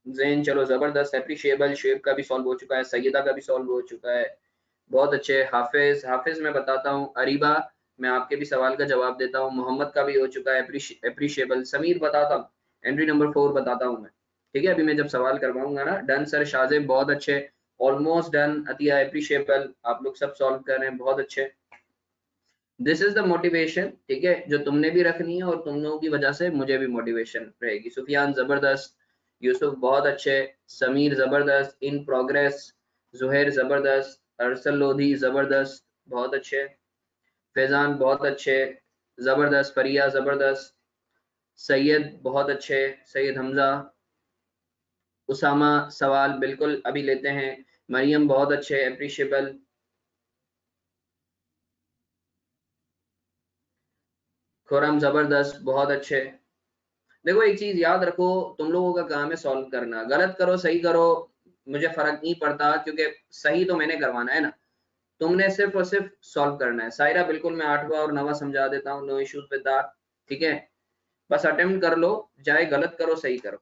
A: Jain चलो जबरदस्त, एप्रिशिएबल। शेब का भी सॉल्व हो चुका है, सैयदा का भी सॉल्व हो चुका है, बहुत अच्छे। हाफिज, हाफिज मैं बताता हूँ। अरीबा, मैं आपके भी सवाल का जवाब देता हूँ। मोहम्मद का भी हो चुका है, एप्रिशिएबल। समीर बताता हूँ, एंट्री नंबर 4 बताता हूँ मैं। ठीक है, अभी मैं जब सवाल करवाऊंगा ना। डन सर शाजिब, बहुत अच्छे, ऑलमोस्ट डन। अतिया एप्रिशिएबल, आप लोग सब सॉल्व कर रहे हैं, बहुत अच्छे। दिस इज द मोटिवेशन, ठीक है, जो तुमने भी रखनी है और तुम लोगों की वजह से मुझे भी मोटिवेशन रहेगी। सुफियान जबरदस्त, यूसुफ बहुत अच्छे, समीर जबरदस्त, इन प्रोग्रेस, जुहैर जबरदस्त, अरसल लोधी जबरदस्त, बहुत अच्छे, फैजान बहुत अच्छे, जबरदस्त, फरिया जबरदस्त, सैयद बहुत अच्छे, सैयद हमजा, उसामा सवाल बिल्कुल अभी लेते हैं, मरियम बहुत अच्छे, अप्रिशिएबल, खुरम जबरदस्त, बहुत अच्छे। देखो एक चीज याद रखो, तुम लोगों का काम है सॉल्व करना, गलत करो सही करो मुझे फर्क नहीं पड़ता, क्योंकि सही तो मैंने करवाना है ना। तुमने सिर्फ और सिर्फ सॉल्व करना है। सायरा बिल्कुल मैं 8वां और 9वां समझा देता हूँ, नो इश्यूज विद दैट। ठीक है, बस अटेम्प्ट कर लो, चाहे गलत करो सही करो,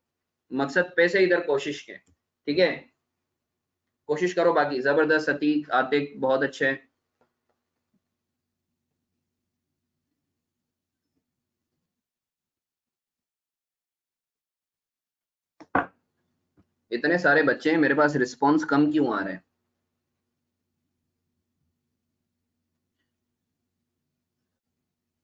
A: मकसद पे से इधर कोशिश के। ठीक है, कोशिश करो। बाकी जबरदस्त, अतीक, आतिक बहुत अच्छे। इतने सारे बच्चे हैं, मेरे पास रिस्पॉन्स कम क्यों आ रहे हैं?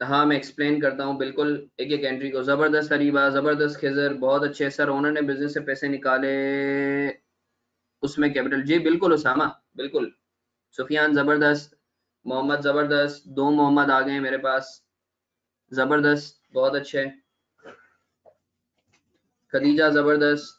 A: हाँ मैं एक्सप्लेन करता हूँ बिल्कुल, एक एक एंट्री को। जबरदस्त अरीबा, जबरदस्त खिजर, बहुत अच्छे सर। ओनर ने बिजनेस से पैसे निकाले, उसमें कैपिटल, जी बिल्कुल उसामा, बिल्कुल। सुफियान जबरदस्त, मोहम्मद जबरदस्त, 2 मोहम्मद आ गए हैं मेरे पास, जबरदस्त, बहुत अच्छे। खदीजा जबरदस्त,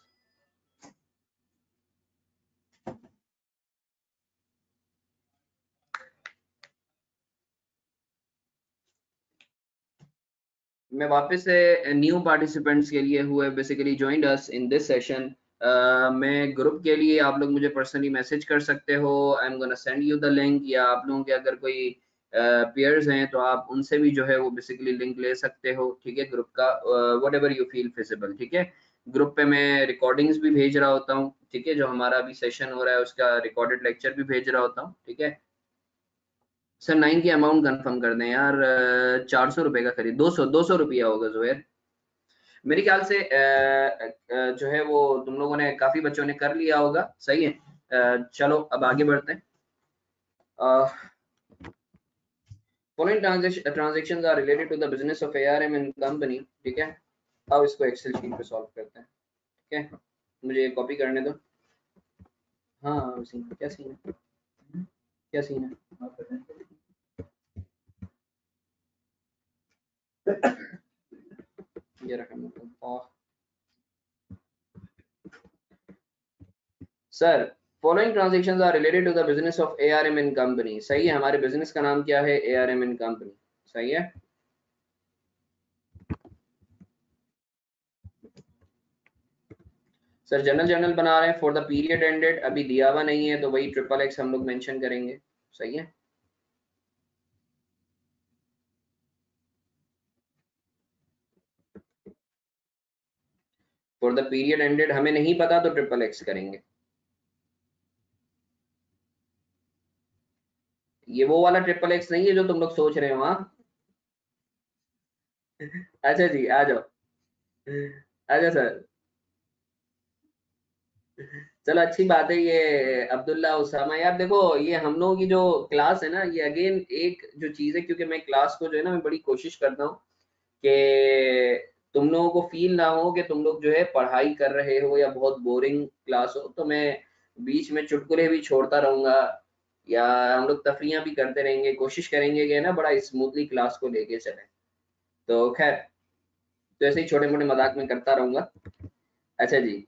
A: मैं वापस से न्यू पार्टिसिपेंट्स के लिए हुए basically joined us in this session. मैं ग्रुप के लिए आप लोग मुझे पर्सनली मैसेज कर सकते हो, I am gonna send you the link, या आप लोगों के अगर कोई पेयर्स हैं तो आप उनसे भी जो है वो बेसिकली लिंक ले सकते हो। ठीक है, ग्रुप का what ever you feel feasible. ठीक है, ग्रुप पे मैं रिकॉर्डिंग्स भी भेज रहा होता हूँ। ठीक है, जो हमारा अभी सेशन हो रहा है उसका रिकॉर्डेड लेक्चर भी भेज रहा होता हूँ। ठीक है सर, 9 की अमाउंट कंफर्म कर दें यार। 400 रुपए का खरीद, 200 रुपया होगा जोहेर। मेरे ख्याल से जो है वो तुम लोगों ने, काफी बच्चों ने कर लिया होगा। सही है, चलो अब आगे बढ़ते हैं। Following transactions are related to the business of ARM in company. ठीक है, अब इसको एक्सेल शीट पे सॉल्व करते हैं। ठीक है, मुझे कॉपी करने दो। हाँ सीन क्या सीन है, क्या सीन है? ये रखा मतलब sir, following transactions are related to the business of ARM and company. सही है, हमारे बिजनेस का नाम क्या है? ARM and company. सही है। सर जनरल जर्नल बना रहे हैं फॉर द पीरियड एंडेड, अभी दिया हुआ नहीं है तो वही XXX हम लोग मेंशन करेंगे। सही है। फॉर द पीरियड एंडेड हमें नहीं पता तो XXX करेंगे। ये वो वाला XXX नहीं है जो तुम लोग सोच रहे हो। हाँ अच्छा जी, आ जाओ। अच्छा सर, चलो अच्छी बात है। ये अब्दुल्ला उसामा, यार देखो ये हम लोगों की जो क्लास है ना, ये अगेन एक जो चीज है, क्योंकि मैं क्लास को जो है ना मैं बड़ी कोशिश करता हूँ कि तुम लोगों को फील ना हो कि तुम लोग जो है पढ़ाई कर रहे हो या बहुत बोरिंग क्लास हो, तो मैं बीच में चुटकुले भी छोड़ता रहूंगा या हम लोग तफरियां भी करते रहेंगे, कोशिश करेंगे कि ना बड़ा स्मूथली क्लास को लेके चले। तो खैर, तो ऐसे ही छोटे मोटे मजाक में करता रहूंगा। अच्छा जी,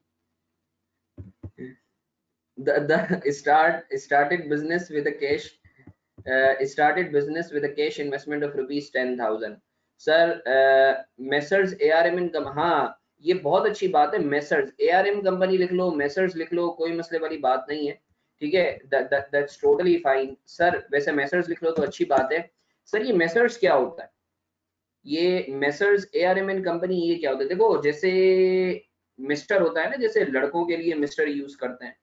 A: the started business with a cash started business with a cash investment of rupees 10,000। Sir messrs ARM income, हाँ ये बहुत अच्छी बात है। मेसर्स ARM कंपनी लिख लो, मेसर्स लिख लो, कोई मसले वाली बात नहीं है। ठीक है, दैट्स टोटली फाइन सर। वैसे मेसर्स लिख लो तो अच्छी बात है। सर ये मेसर्स क्या होता है? ये मेसर्स ARM एंड कंपनी ये क्या होता है? देखो जैसे मिस्टर होता है ना, जैसे लड़कों के लिए मिस्टर यूज करते हैं,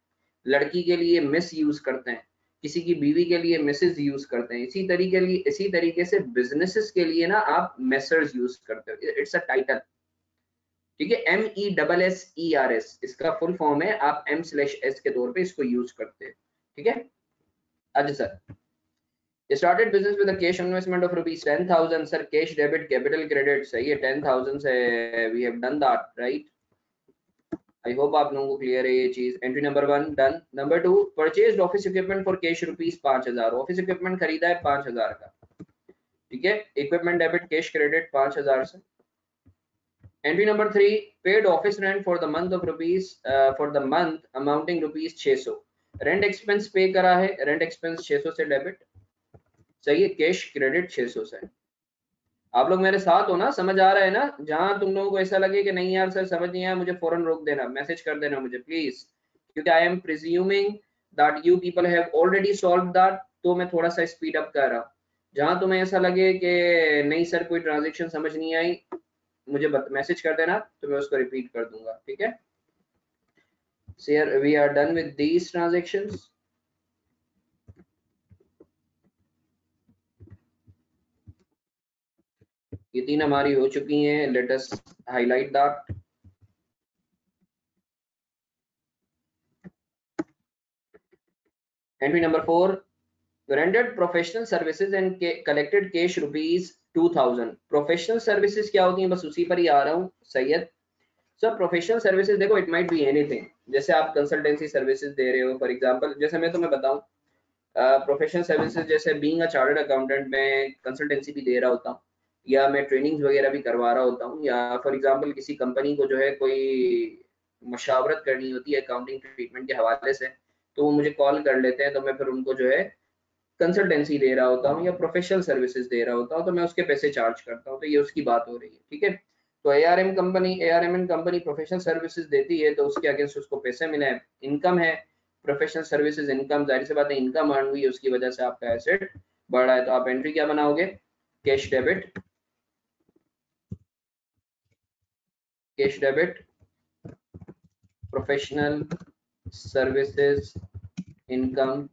A: लड़की के लिए मिस यूज करते हैं, किसी की बीवी के लिए मिसेज यूज करते हैं, इसी तरीके से बिजनेसेस के लिए ना आप मेसर्स यूज करते हो। It's a title. ठीक है, MESSERS इसका फुल फॉर्म है, आप M/S के तौर पे इसको यूज करते हैं। ठीक है। अच्छा sir, started business with a cash investment of rupees 10,000। Sir cash debit capital credit सही है, 10,000 से we have done that right। I hope आप लोगों को क्लियर है ये चीज। Entry number 1 done. Number 2, purchased office equipment for cash rupees 5,000। Office equipment खरीदा है 5,000 का। ठीक है, इक्विपमेंट डेबिट कैश क्रेडिट 5,000 से। Entry number 3, paid office rent for the month of rupees for the month amounting rupees 600। Rent expense पे करा है, rent expense 600 से डेबिट। सही है, कैश क्रेडिट 600 से। आप लोग मेरे साथ हो ना, समझ आ रहा है ना? जहां तुम लोगों को ऐसा लगे कि नहीं यार सर समझ नहीं आया, मुझे फौरन रोक देना, मैसेज कर देना मुझे प्लीज, क्योंकि I am presuming that you people have already solve that, तो मैं थोड़ा सा स्पीड अप कर रहा हूँ। जहां तुम्हें ऐसा लगे कि नहीं सर कोई ट्रांजेक्शन समझ नहीं आई, मुझे मैसेज कर देना तो मैं उसको रिपीट कर दूंगा। ठीक है, so here we are done with these transactions। ये 3 हमारी हो चुकी हैं। Let us highlight that. Entry number 4, rendered professional services and collected cash rupees 2,000। Professional services क्या होती हैं, बस उसी पर ही आ रहा हूँ सैयद। सर प्रोफेशनल सर्विसेज देखो, इट माइट बी एनीथिंग। जैसे आप कंसल्टेंसी सर्विसेज दे रहे हो फॉर एग्जांपल, जैसे मैं तुम्हें बताऊं प्रोफेशनल सर्विसेज जैसे बीइंग अ चार्टर्ड अकाउंटेंट मैं कंसल्टेंसी भी दे रहा होता हूँ, या मैं ट्रेनिंग्स वगैरह भी करवा रहा होता हूँ, या फॉर एग्जांपल किसी कंपनी को जो है कोई मशावरत करनी होती है अकाउंटिंग ट्रीटमेंट के हवाले से, तो वो मुझे कॉल कर लेते हैं, तो मैं फिर उनको जो है कंसल्टेंसी दे रहा होता हूँ या प्रोफेशनल सर्विसेज दे रहा होता हूँ, तो मैं उसके पैसे चार्ज करता हूँ। तो ये उसकी बात हो रही है। ठीक है, तो ARM and company professional services देती है, तो उसके अगेंस्ट उसको पैसे मिले, इनकम है। प्रोफेशनल सर्विसेज इनकम, जाहिर सी बात है इनकम अर्न हुई है, उसकी वजह से आपका एसेट बढ़ रहा है। तो आप एंट्री क्या बनाओगे? Cash debit, cash debit professional services income,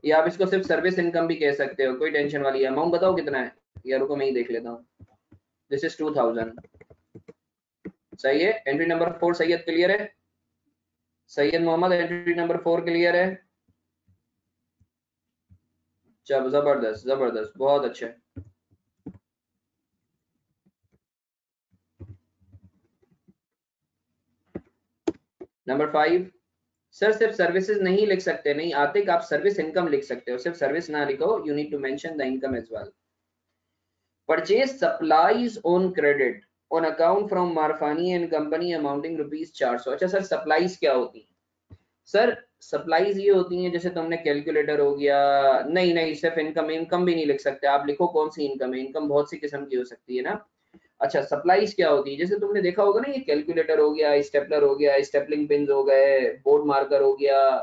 A: या आप इसको सिर्फ सर्विस इनकम भी कह सकते हो, कोई टेंशन वाली है। अमाउंट बताओ कितना है, या रुको मैं ही देख लेता हूँ। This is 2,000। सही है। एंट्री नंबर 4 सैयद क्लियर है? Syed Mohammad entry number 4 clear है? चलो जबरदस्त जबरदस्त, बहुत अच्छे। नंबर 5, सर सिर्फ सर्विसेज नहीं लिख सकते, नहीं आते कि आप सर्विस इनकम लिख सकते हो, सिर्फ सर्विस ना लिखो, you need to mention the income as well. Purchase supplies on credit on account from Marfani and company amounting rupees 400। अच्छा सर सप्लाईज क्या होती है? सर सप्लाईज ये होती हैं, जैसे तुमने कैलकुलेटर हो गया, नहीं नहीं सिर्फ इनकम, इनकम भी नहीं लिख सकते आप, लिखो कौन सी इनकम है, इनकम बहुत सी किस्म की हो सकती है ना। अच्छा सप्लाईज क्या होती है, जैसे तुमने देखा होगा ना, ये कैलकुलेटर हो गया, स्टेपलर हो गया, स्टेपलिंग पिन हो गए, बोर्ड मार्कर हो गया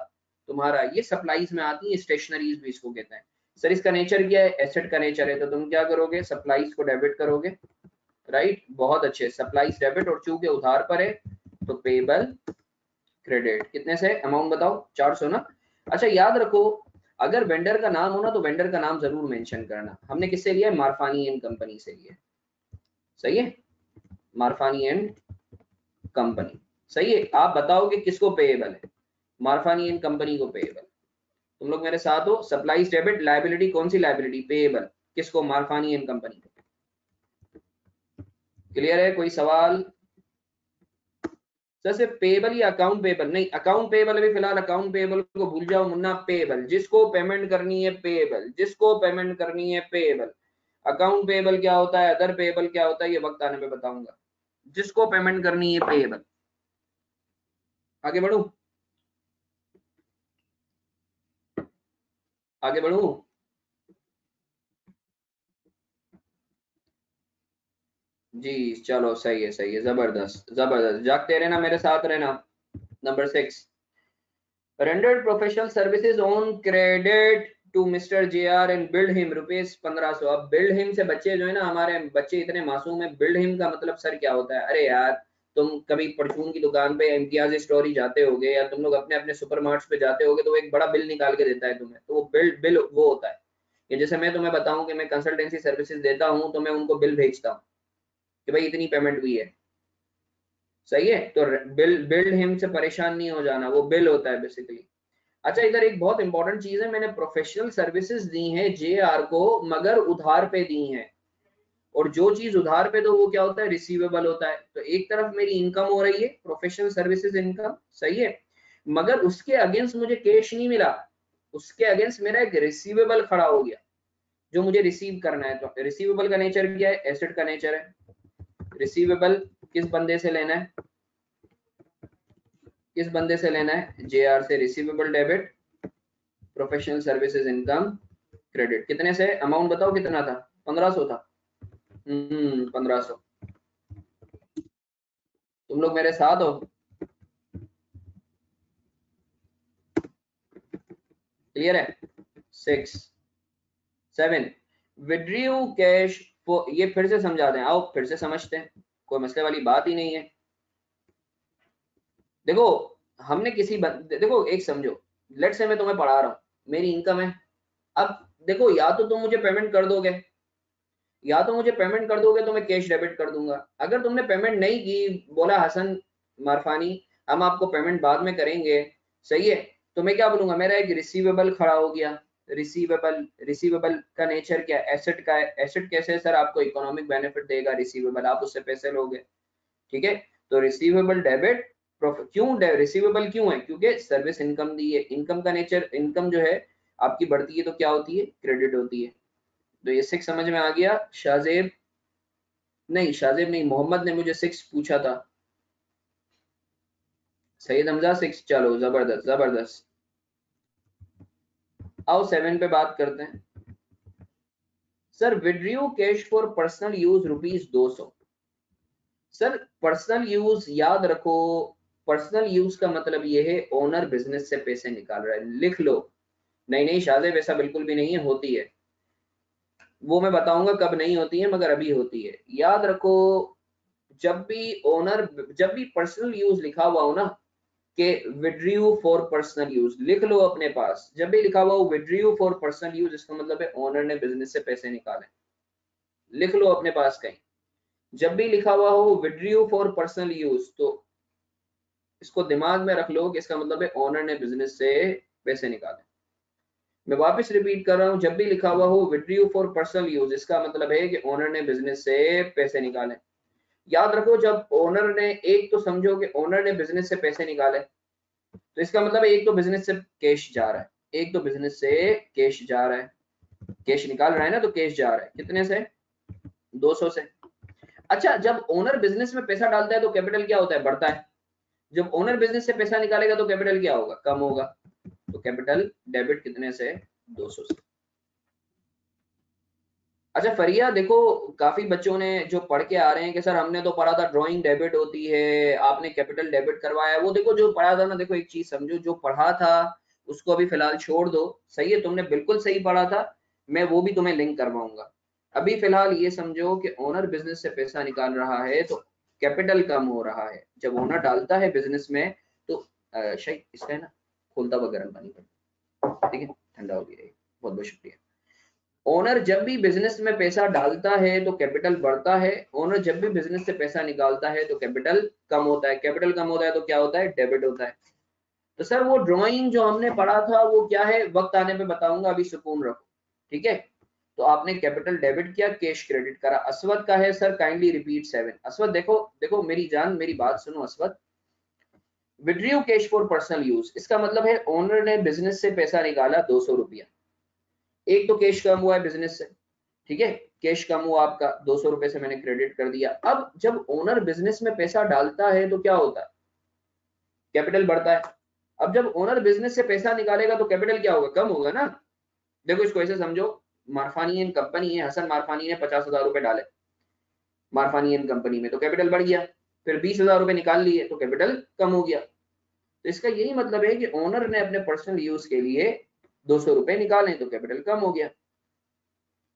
A: तुम्हारा, ये सप्लाईज में आती है, स्टेशनरीज भी इसको कहते हैं। सर इसका नेचर क्या है, एसेट का नेचर है, तो तुम क्या करोगे, सप्लाईज को डेबिट करोगे, राइट, बहुत अच्छे, सप्लाईज डेबिट, और चूंकि उधार पर है तो पेबल क्रेडिट। कितने से अमाउंट बताओ, 400 ना। अच्छा याद रखो, अगर वेंडर का नाम हो ना तो वेंडर का नाम जरूर मेंशन करना। हमने किससे लिया है, मारफानी एंड कंपनी से लिया, सही है, मारफानी एंड कंपनी, सही है। आप बताओ कि किसको पेएबल है, मारफानी एंड कंपनी को पेएबल। तुम लोग मेरे साथ हो, सप्लाईज डेबिट, लायबिलिटी कौन सी लायबिलिटी, पेएबल, किसको, मारफानी एंड कंपनी। क्लियर है, कोई सवाल। सर सिर्फ पेएबल या अकाउंट पेएबल, नहीं अकाउंट पेएबल भी फिलहाल, अकाउंट पेएबल को भूल जाओ मुन्ना, पेएबल जिसको पेमेंट करनी है पेएबल, जिसको पेमेंट करनी है पेएबल। अकाउंट पेएबल क्या होता है, अदर पेएबल क्या होता है, ये वक्त आने पे बताऊंगा। जिसको पेमेंट करनी है पेएबल। आगे बढ़ू, आगे बढ़ू। जी चलो सही है, सही है, जबरदस्त जबरदस्त, जागते रहना, मेरे साथ रहना। Number 6, rendered professional services on credit to Mr. JR and billed him rupees 1500। अब build him से बच्चे जो है ना, हमारे बच्चे इतने मासूम है, build him का मतलब सर क्या होता है, अरे यार तुम कभी परचून की दुकान पे इम्तियाज स्टोरी जाते होगे, या तुम लोग अपने अपने सुपर मार्ट्स पे जाते होगे, तो वो एक बड़ा बिल निकाल के देता है तुम्हें, तो वो बिल वो होता है। कि जैसे मैं तुम्हें बताऊं कि मैं कंसल्टेंसी सर्विसेज देता हूं, तो मैं उनको बिल भेजता हूँ कि भाई इतनी पेमेंट हुई है, सही है। तो बिल्ड हिम से परेशान नहीं हो जाना, वो बिल होता है बेसिकली। अच्छा इधर एक बहुत इंपॉर्टेंट चीज है, मैंने प्रोफेशनल सर्विसेज दी हैं जेआर को, मगर उधार पे दी हैं, और जो चीज उधार पे दो वो क्या होता है, रिसीवेबल होता है। तो एक तरफ मेरी इनकम हो रही है, प्रोफेशनल सर्विसेज इनकम, सही है, मगर उसके अगेंस्ट मुझे कैश नहीं मिला, उसके अगेंस्ट मेरा एक रिसीवेबल खड़ा हो गया जो मुझे रिसीव करना है। तो रिसीवेबल का नेचर क्या है, एसेट का नेचर है। रिसीवेबल किस बंदे से लेना है, किस बंदे से लेना है, जेआर से, receivable debit, professional services income credit. कितने से, अमाउंट बताओ कितना था, 1500 था। 1500। तुम लोग मेरे साथ हो, क्लियर है। 6 7 विड्रीव कैश, ये फिर से समझा दें, आओ फिर से समझते हैं, कोई मसले वाली बात ही नहीं है। देखो हमने देखो एक समझो, लेट से मैं तुम्हें पढ़ा रहा हूँ, मेरी इनकम है, अब देखो या तो तुम मुझे पेमेंट कर दोगे, या तो मुझे पेमेंट कर दोगे तो मैं कैश डेबिट कर दूंगा। अगर तुमने पेमेंट नहीं की, बोला हसन मारफानी हम आपको पेमेंट बाद में करेंगे, सही है, तो मैं क्या बोलूंगा, मेरा एक रिसीवेबल खड़ा हो गया। रिसीवेबल, रिसीवेबल का नेचर क्या है, एसेट का है। एसेट कैसे है सर, आपको इकोनॉमिक बेनिफिट देगा रिसीवेबल, आप उससे पैसे लोगे, ठीक है। तो रिसीवेबल डेबिट, क्यों रिसीवेबल क्यों है, क्योंकि सर्विस इनकम दी है। इनकम का नेचर, इनकम जो है आपकी बढ़ती है तो क्या होती है, क्रेडिट होती है। तो ये 6 समझ में आ गया। शाहजेब, नहीं शाहजेब नहीं, मोहम्मद ने मुझे 6 पूछा था। सैयद हमजा 6, चलो जबरदस्त जबरदस्त। आओ 7 पे बात करते हैं। Sir विड्रीव cash for personal use ₹200। Sir personal use याद रखो, पर्सनल यूज का मतलब ये है ओनर बिजनेस से पैसे निकाल रहा है, लिख लो। नहीं नहीं शाहजेब ऐसा बिल्कुल भी नहीं है, होती है, वो मैं बताऊंगा कब नहीं होती है, मगर अभी होती है। याद रखो, जब भी ओनर, जब भी पर्सनल यूज लिखा हुआ हो ना, कि विड्रीव फॉर पर्सनल यूज, लिख लो अपने पास, जब भी लिखा हुआ हो विड्रीव फॉर पर्सनल यूज, इसका मतलब है ओनर ने बिजनेस से पैसे निकाले, लिख लो अपने पास कहीं। जब भी लिखा हुआ हो विड्रीव फॉर पर्सनल यूज, तो इसको दिमाग में रख लो कि इसका मतलब है ओनर ने बिजनेस से पैसे निकाले। मैं वापस रिपीट कर रहा हूं, जब भी लिखा हुआ हो विड्रीव फॉर पर्सनल यूज, इसका मतलब है कि ओनर ने बिजनेस से पैसे निकाले। याद रखो, जब ओनर ने, एक तो समझो कि ओनर ने बिजनेस से पैसे निकाले, तो इसका मतलब है एक तो बिजनेस से कैश जा रहा है, एक तो बिजनेस से कैश जा रहा है, कैश निकाल रहा है ना, तो कैश जा रहा है कितने से, 200 से। अच्छा जब ओनर बिजनेस में पैसा डालता है तो कैपिटल क्या होता है, बढ़ता है। जब ओनर बिजनेस से पैसा निकालेगा तो कैपिटल क्या होगा, कम होगा। कैपिटल डेबिट कितने से? 200 से। अच्छा फरिया, देखो काफी बच्चों ने जो पढ़ के आ रहे हैं कि सर हमने तो पढ़ा था ड्राइंग डेबिट होती है, आपने कैपिटल डेबिट करवाया। वो देखो जो पढ़ा था ना, देखो एक चीज समझो, जो पढ़ा था उसको अभी फिलहाल छोड़ दो। सही है, तुमने बिल्कुल सही पढ़ा था, मैं वो भी तुम्हें लिंक करवाऊंगा। अभी फिलहाल ये समझो कि ओनर बिजनेस से पैसा निकाल रहा है तो कैपिटल कम हो रहा है। जब ओनर डालता है बिजनेस में तो शायद इसका है ना, खोलता हुआ गर्म पानी कर, ठीक है, ठंडा हो गया, बहुत बहुत शुक्रिया। ओनर जब भी बिजनेस में पैसा डालता है तो कैपिटल बढ़ता है, ओनर जब भी बिजनेस से पैसा निकालता है तो कैपिटल कम होता है। कैपिटल कम होता है तो क्या होता है? डेबिट होता है। तो सर वो ड्राइंग जो हमने पढ़ा था वो क्या है? वक्त आने पे बताऊंगा, अभी सुकून रखो, ठीक है। तो आपने कैपिटल डेबिट किया, कैश क्रेडिट करा। अस्वद का है सर काइंडली रिपीट 7। अस्वद देखो देखो मेरी जान, मेरी बात सुनो Aswad. Withdrew cash for personal use, इसका मतलब है ओनर ने बिजनेस से पैसा निकाला 200 रुपया। एक तो कैश कम हुआ है बिजनेस से, ठीक है, कैश कम हुआ आपका 200 रुपए से मैंने क्रेडिट कर दिया। अब जब ओनर बिजनेस में पैसा डालता है तो क्या होता है? कैपिटल बढ़ता है। अब जब ओनर बिजनेस से पैसा निकालेगा तो कैपिटल क्या होगा? कम होगा ना। देखो इसको ऐसे समझो, मारफानी एंड कंपनी है, हसन मारफानी ने 50,000 रुपए डाले मारफानी एंड कंपनी में, तो कैपिटल बढ़ गया। फिर 20,000 रुपए निकाल लिए तो कैपिटल कम हो गया। तो इसका यही मतलब है कि ओनर ने अपने पर्सनल यूज के लिए 200 रुपए निकाले तो कैपिटल कम हो गया।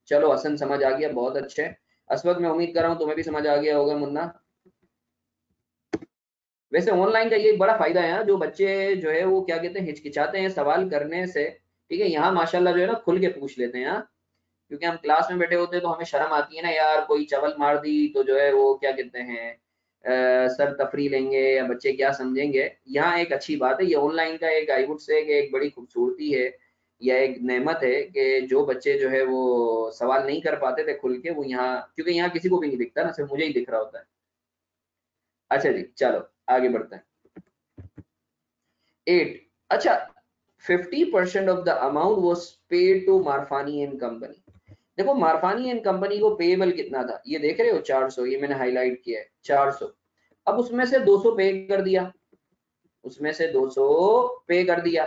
A: चलो हसन समझ आ गया, बहुत अच्छे। अस्वद मैं उम्मीद कर रहा हूँ तुम्हें भी समझ आ गया होगा मुन्ना। वैसे ऑनलाइन का ये एक बड़ा फायदा है, जो बच्चे जो है वो क्या कहते हैं, हिचकिचाते हैं सवाल करने से, ठीक है, यहाँ माशाल्लाह जो है ना खुल के पूछ लेते हैं। यहाँ क्योंकि हम क्लास में बैठे होते हैं तो हमें शर्म आती है ना यार, कोई चवल मार दी तो जो है वो क्या कहते हैं, सर तफरी लेंगे या बच्चे क्या समझेंगे। यहाँ एक अच्छी बात है, ये ऑनलाइन का एक आई वुड से एक बड़ी खूबसूरती है या एक नेमत है कि जो बच्चे जो है वो सवाल नहीं कर पाते थे खुल के, वो यहाँ, क्योंकि यहाँ किसी को भी नहीं दिखता ना, सिर्फ मुझे ही दिख रहा होता है। अच्छा जी चलो आगे बढ़ते हैं। 8, अच्छा 50% of the amount was paid to Marfani and company. देखो मारफानी एंड कंपनी को पेएबल कितना था, ये देख रहे हो 400, ये मैंने हाईलाइट किया है 400। अब उसमें से 200 पे कर दिया, उसमें से 200 पे कर दिया।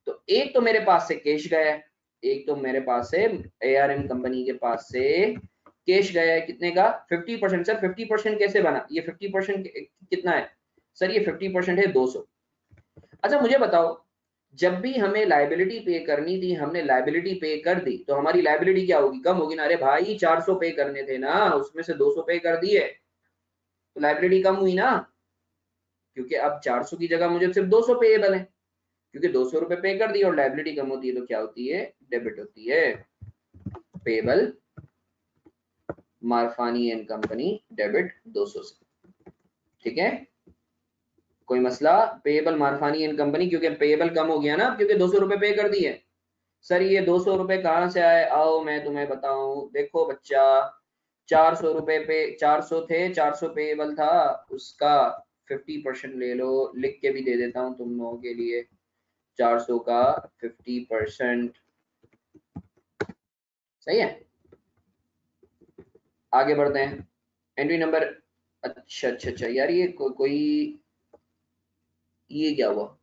A: तो एक तो मेरे पास से कैश गया है, एक तो मेरे पास से एआरएम कंपनी के पास से कैश गया है, कितने का? 50%। सर 50% कैसे बना? ये 50% कितना है सर? ये 50% है 200। अच्छा मुझे बताओ, जब भी हमें लाइबिलिटी पे करनी थी हमने लाइबिलिटी पे कर दी, तो हमारी लाइबिलिटी क्या होगी? कम होगी ना। अरे भाई 400 पे करने थे ना, उसमें से 200 पे कर दिए तो लाइबिलिटी कम हुई ना, क्योंकि अब 400 की जगह मुझे सिर्फ 200 पेएबल है, क्योंकि 200 रुपए पे कर दिए और लाइबिलिटी कम होती है तो क्या होती है? डेबिट होती है। Payable Marfani and company debit 200 से, ठीक है, कोई मसला? पेएबल मारफानी एंड कंपनी, क्योंकि पेएबल कम हो गया ना, क्योंकि 200 रुपए पे कर दिए। सर ये 200 रुपए कहाँ से आए? आओ मैं तुम्हें बताऊं। देखो बच्चा, 400 रुपए पे 400 थे, 400 पेएबल था, उसका 50% ले लो, लिख के भी दे देता हूं तुम लोगों के लिए। 400 का 50%, सही है। आगे बढ़ते हैं, एंट्री नंबर, अच्छा अच्छा अच्छा यार ये कोई ये क्या हुआ?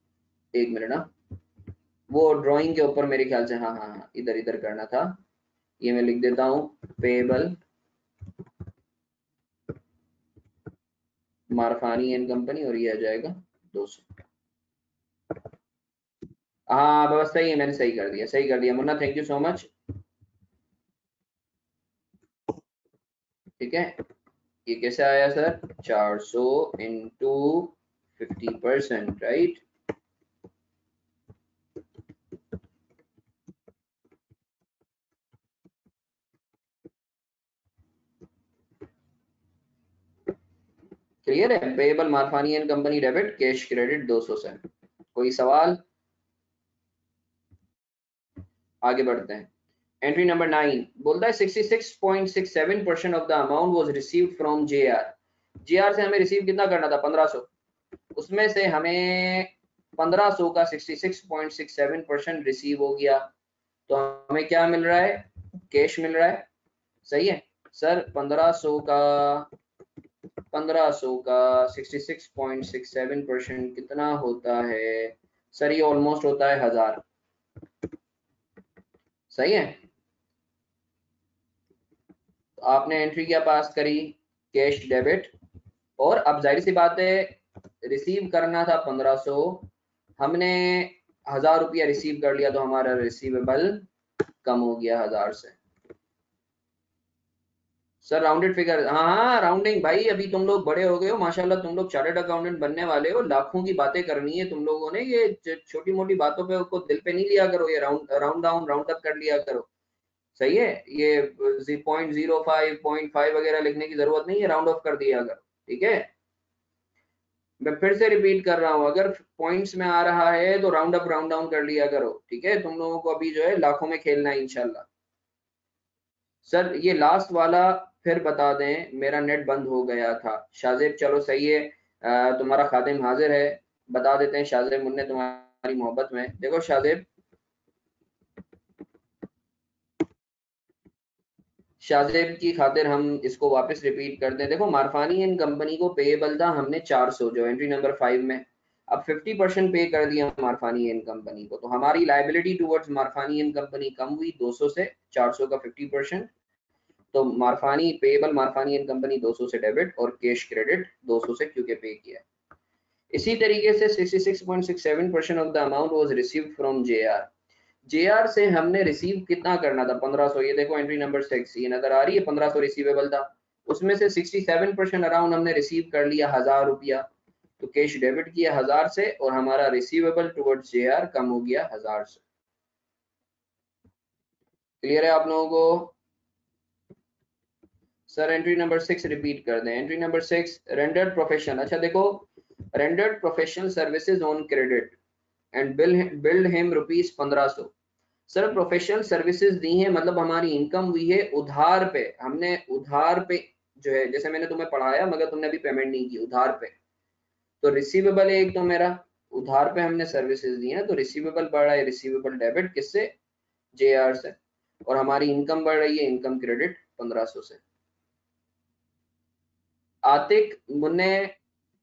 A: एक मिनट ना, वो ड्राइंग के ऊपर मेरे ख्याल से, हाँ हाँ हाँ इधर इधर करना था। ये मैं लिख देता हूँ, पेएबल मारफानी एंड कंपनी, और ये आ जाएगा 200। हाँ बस सही है, मैंने सही कर दिया, सही कर दिया Munna, thank you so much. ठीक है, ये कैसे आया सर? 400 into 50%, right. क्लियर है? Payable Marfani and company debit, cash credit 200 से। कोई सवाल? आगे बढ़ते हैं। एंट्री नंबर 9 बोलता है 66.67% of the amount was received from JR. JR से हमें रिसीव कितना करना था? 1500। उसमें से हमें 1500 का 66.67% रिसीव हो गया, तो हमें क्या मिल रहा है? कैश मिल रहा है, सही है। सर 1500 का 66.67% कितना होता है? सर ये ऑलमोस्ट होता है 1000। सही है, तो आपने एंट्री क्या पास करी, कैश डेबिट, और अब जाहिर सी बात है रिसीव करना था 1500, हमने 1000 रुपया रिसीव कर लिया, तो हमारा रिसीवेबल कम हो गया 1000 से। सर राउंडेड फिगर, हाँ हाँ राउंडिंग भाई, अभी तुम लोग बड़े हो गए हो माशाल्लाह, तुम लोग चार्टर्ड अकाउंटेंट बनने वाले हो, लाखों की बातें करनी है तुम लोगों ने, ये छोटी मोटी बातों पे को दिल पे नहीं लिया करो, ये राउंड डाउन राउंड अप कर लिया करो। सही है, ये 0.05 0.5 वगैरह लिखने की जरूरत नहीं है, राउंड ऑफ कर दिया करो। ठीक है, मैं फिर से रिपीट कर रहा हूँ, अगर पॉइंट्स में आ रहा है तो राउंड अप राउंड डाउन कर लिया करो। ठीक है, तुम लोगों को अभी जो है लाखों में खेलना है इंशाल्लाह। सर ये लास्ट वाला फिर बता दें, मेरा नेट बंद हो गया था। शाहजेब चलो सही है, तुम्हारा खादिम हाजिर है, बता देते हैं शाहजेब मुन्ने तुम्हारी मोहब्बत में। देखो शाहजेब, शाहजेब की खातिर हम इसको वापस रिपीट कर दें। देखो मारफानी एंड कंपनी को पेएबल था हमने 400 जो एंट्री नंबर 5 में, अब 50% पे कर दिया मारफानी एंड कंपनी को, तो हमारी लाइबिलिटी टुवर्ड्स मारफानी एंड कंपनी कम हुई 200 से, 400 का 50%, तो मारफानी पेएबल मारफानी एंड कंपनी 200 से डेबिट और कैश क्रेडिट 200 से क्योंकि पे किया। इसी तरीके से 66.67% of the amount was received from JR. JR से हमने रिसीव कितना करना था, 1500, ये देखो एंट्री नंबर 6 ये नजर आ रही है, 1500 रिसीवेबल था, उसमें से 67% अराउंड हमने रिसीव कर लिया 1000 रुपया, तो कैश डेबिट किया 1000 से, और हमारा रिसीवेबल टुवर्ड्स जेआर कम हो गया 1000 से। क्लियर है आप लोगों को? सर एंट्री नंबर 6 रिपीट कर दें। एंट्री नंबर 6 रेंडर्ड प्रोफेशनल, अच्छा देखो, rendered professional services on credit and billed him rupees 1500। Sir professional services दी हैं, मतलब हमारी इनकम हुई है उधार पे, हमने उधार पे जो है, जैसे मैंने तुम्हें पढ़ाया मगर तुमने अभी पेमेंट नहीं की, उधार पे, तो रिसीवेबल है एक तो मेरा, उधार पे हमने सर्विसेज दी हैं, तो रिसीवेबल बढ़ रहा है, रिसीवेबल डेबिट किससे, जेआर से, और हमारी इनकम बढ़ रही है, इनकम क्रेडिट 1500 से। आतिक मुन्ने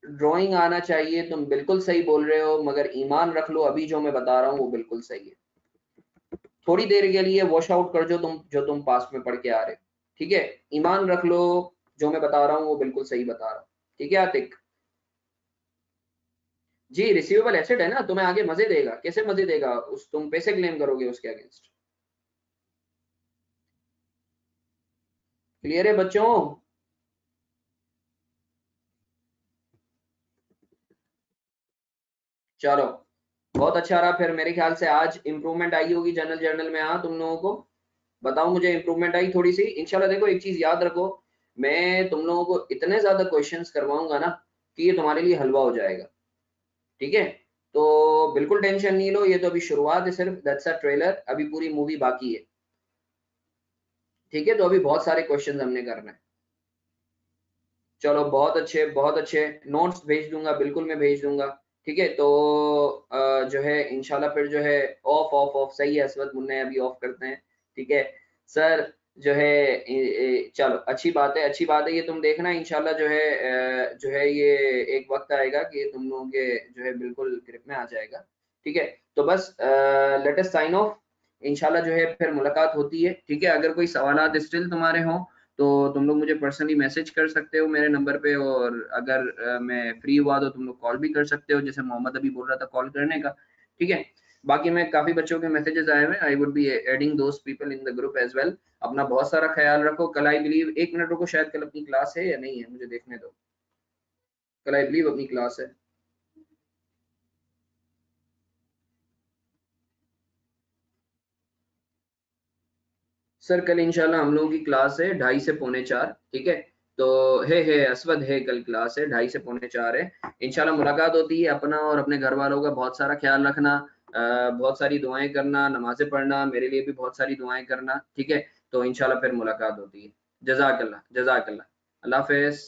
A: ड्राइंग आना चाहिए, तुम बिल्कुल सही बोल रहे हो, मगर ईमान रख लो अभी जो मैं बता रहा हूँ वो बिल्कुल सही है, थोड़ी देर के लिए वॉश आउट कर जो तुम पास में पढ़ के आ रहे हो। ठीक है, ईमान रख लो, जो मैं बता रहा हूँ वो बिल्कुल सही बता रहा हूँ। ठीक है आतिक जी, रिसीवेबल एसेट है ना, तुम्हें आगे मजे देगा, कैसे मजे देगा, उस तुम पैसे क्लेम करोगे उसके अगेंस्ट। क्लियर है बच्चों? चलो बहुत अच्छा रहा, फिर मेरे ख्याल से आज इंप्रूवमेंट आई होगी जनरल जर्नल में। हाँ तुम लोगों को बताओ, मुझे इंप्रूवमेंट आई थोड़ी सी इंशाल्लाह। देखो एक चीज याद रखो, मैं तुम लोगों को इतने ज्यादा क्वेश्चंस करवाऊंगा ना कि ये तुम्हारे लिए हलवा हो जाएगा। ठीक है, तो बिल्कुल टेंशन नहीं लो, ये तो अभी शुरुआत है सिर्फ, दैट्स अ ट्रेलर, अभी पूरी मूवी बाकी है। ठीक है, तो अभी बहुत सारे क्वेश्चन हमने करना है। चलो बहुत अच्छे, नोट्स भेज दूंगा, बिल्कुल मैं भेज दूंगा। ठीक है, तो जो है इंशाल्लाह फिर जो है ऑफ ऑफ ऑफ सही है असवद मुन्ने, अभी ऑफ करते हैं। ठीक है सर, जो है चलो अच्छी बात है, अच्छी बात है, ये तुम देखना इंशाल्लाह जो है ये एक वक्त आएगा कि तुम लोगों के जो है बिल्कुल ग्रिप में आ जाएगा। ठीक है, तो बस लेट अस साइन ऑफ, इंशाल्लाह जो है फिर मुलाकात होती है। ठीक है, अगर कोई सवालात स्टिल तुम्हारे हों तो तुम लोग मुझे पर्सनली मैसेज कर सकते हो मेरे नंबर पे, और अगर मैं फ्री हुआ तो तुम लोग कॉल भी कर सकते हो, जैसे मोहम्मद अभी बोल रहा था कॉल करने का। ठीक है, बाकी मैं काफी बच्चों के मैसेजेस आए हुए, I would be adding those people in the group as well. अपना बहुत सारा ख्याल रखो। कल आई बिलीव, एक मिनट रुको, शायद कल अपनी क्लास है या नहीं है, मुझे देखने दो, कल आई बिलीव अपनी क्लास है। सर कल इंशाल्लाह हम लोगों की क्लास है 2:30 से 3:45। ठीक है, तो है असवद है, कल क्लास है 2:30 से 3:45 है। इंशाल्लाह मुलाकात होती है। अपना और अपने घर वालों का बहुत सारा ख्याल रखना, बहुत सारी दुआएं करना, नमाजें पढ़ना, मेरे लिए भी बहुत सारी दुआएं करना। ठीक है, तो इंशाल्लाह फिर मुलाकात होती है। जज़ाकल्लाह, जज़ाकल्लाह, अल्लाह हाफ़िज़।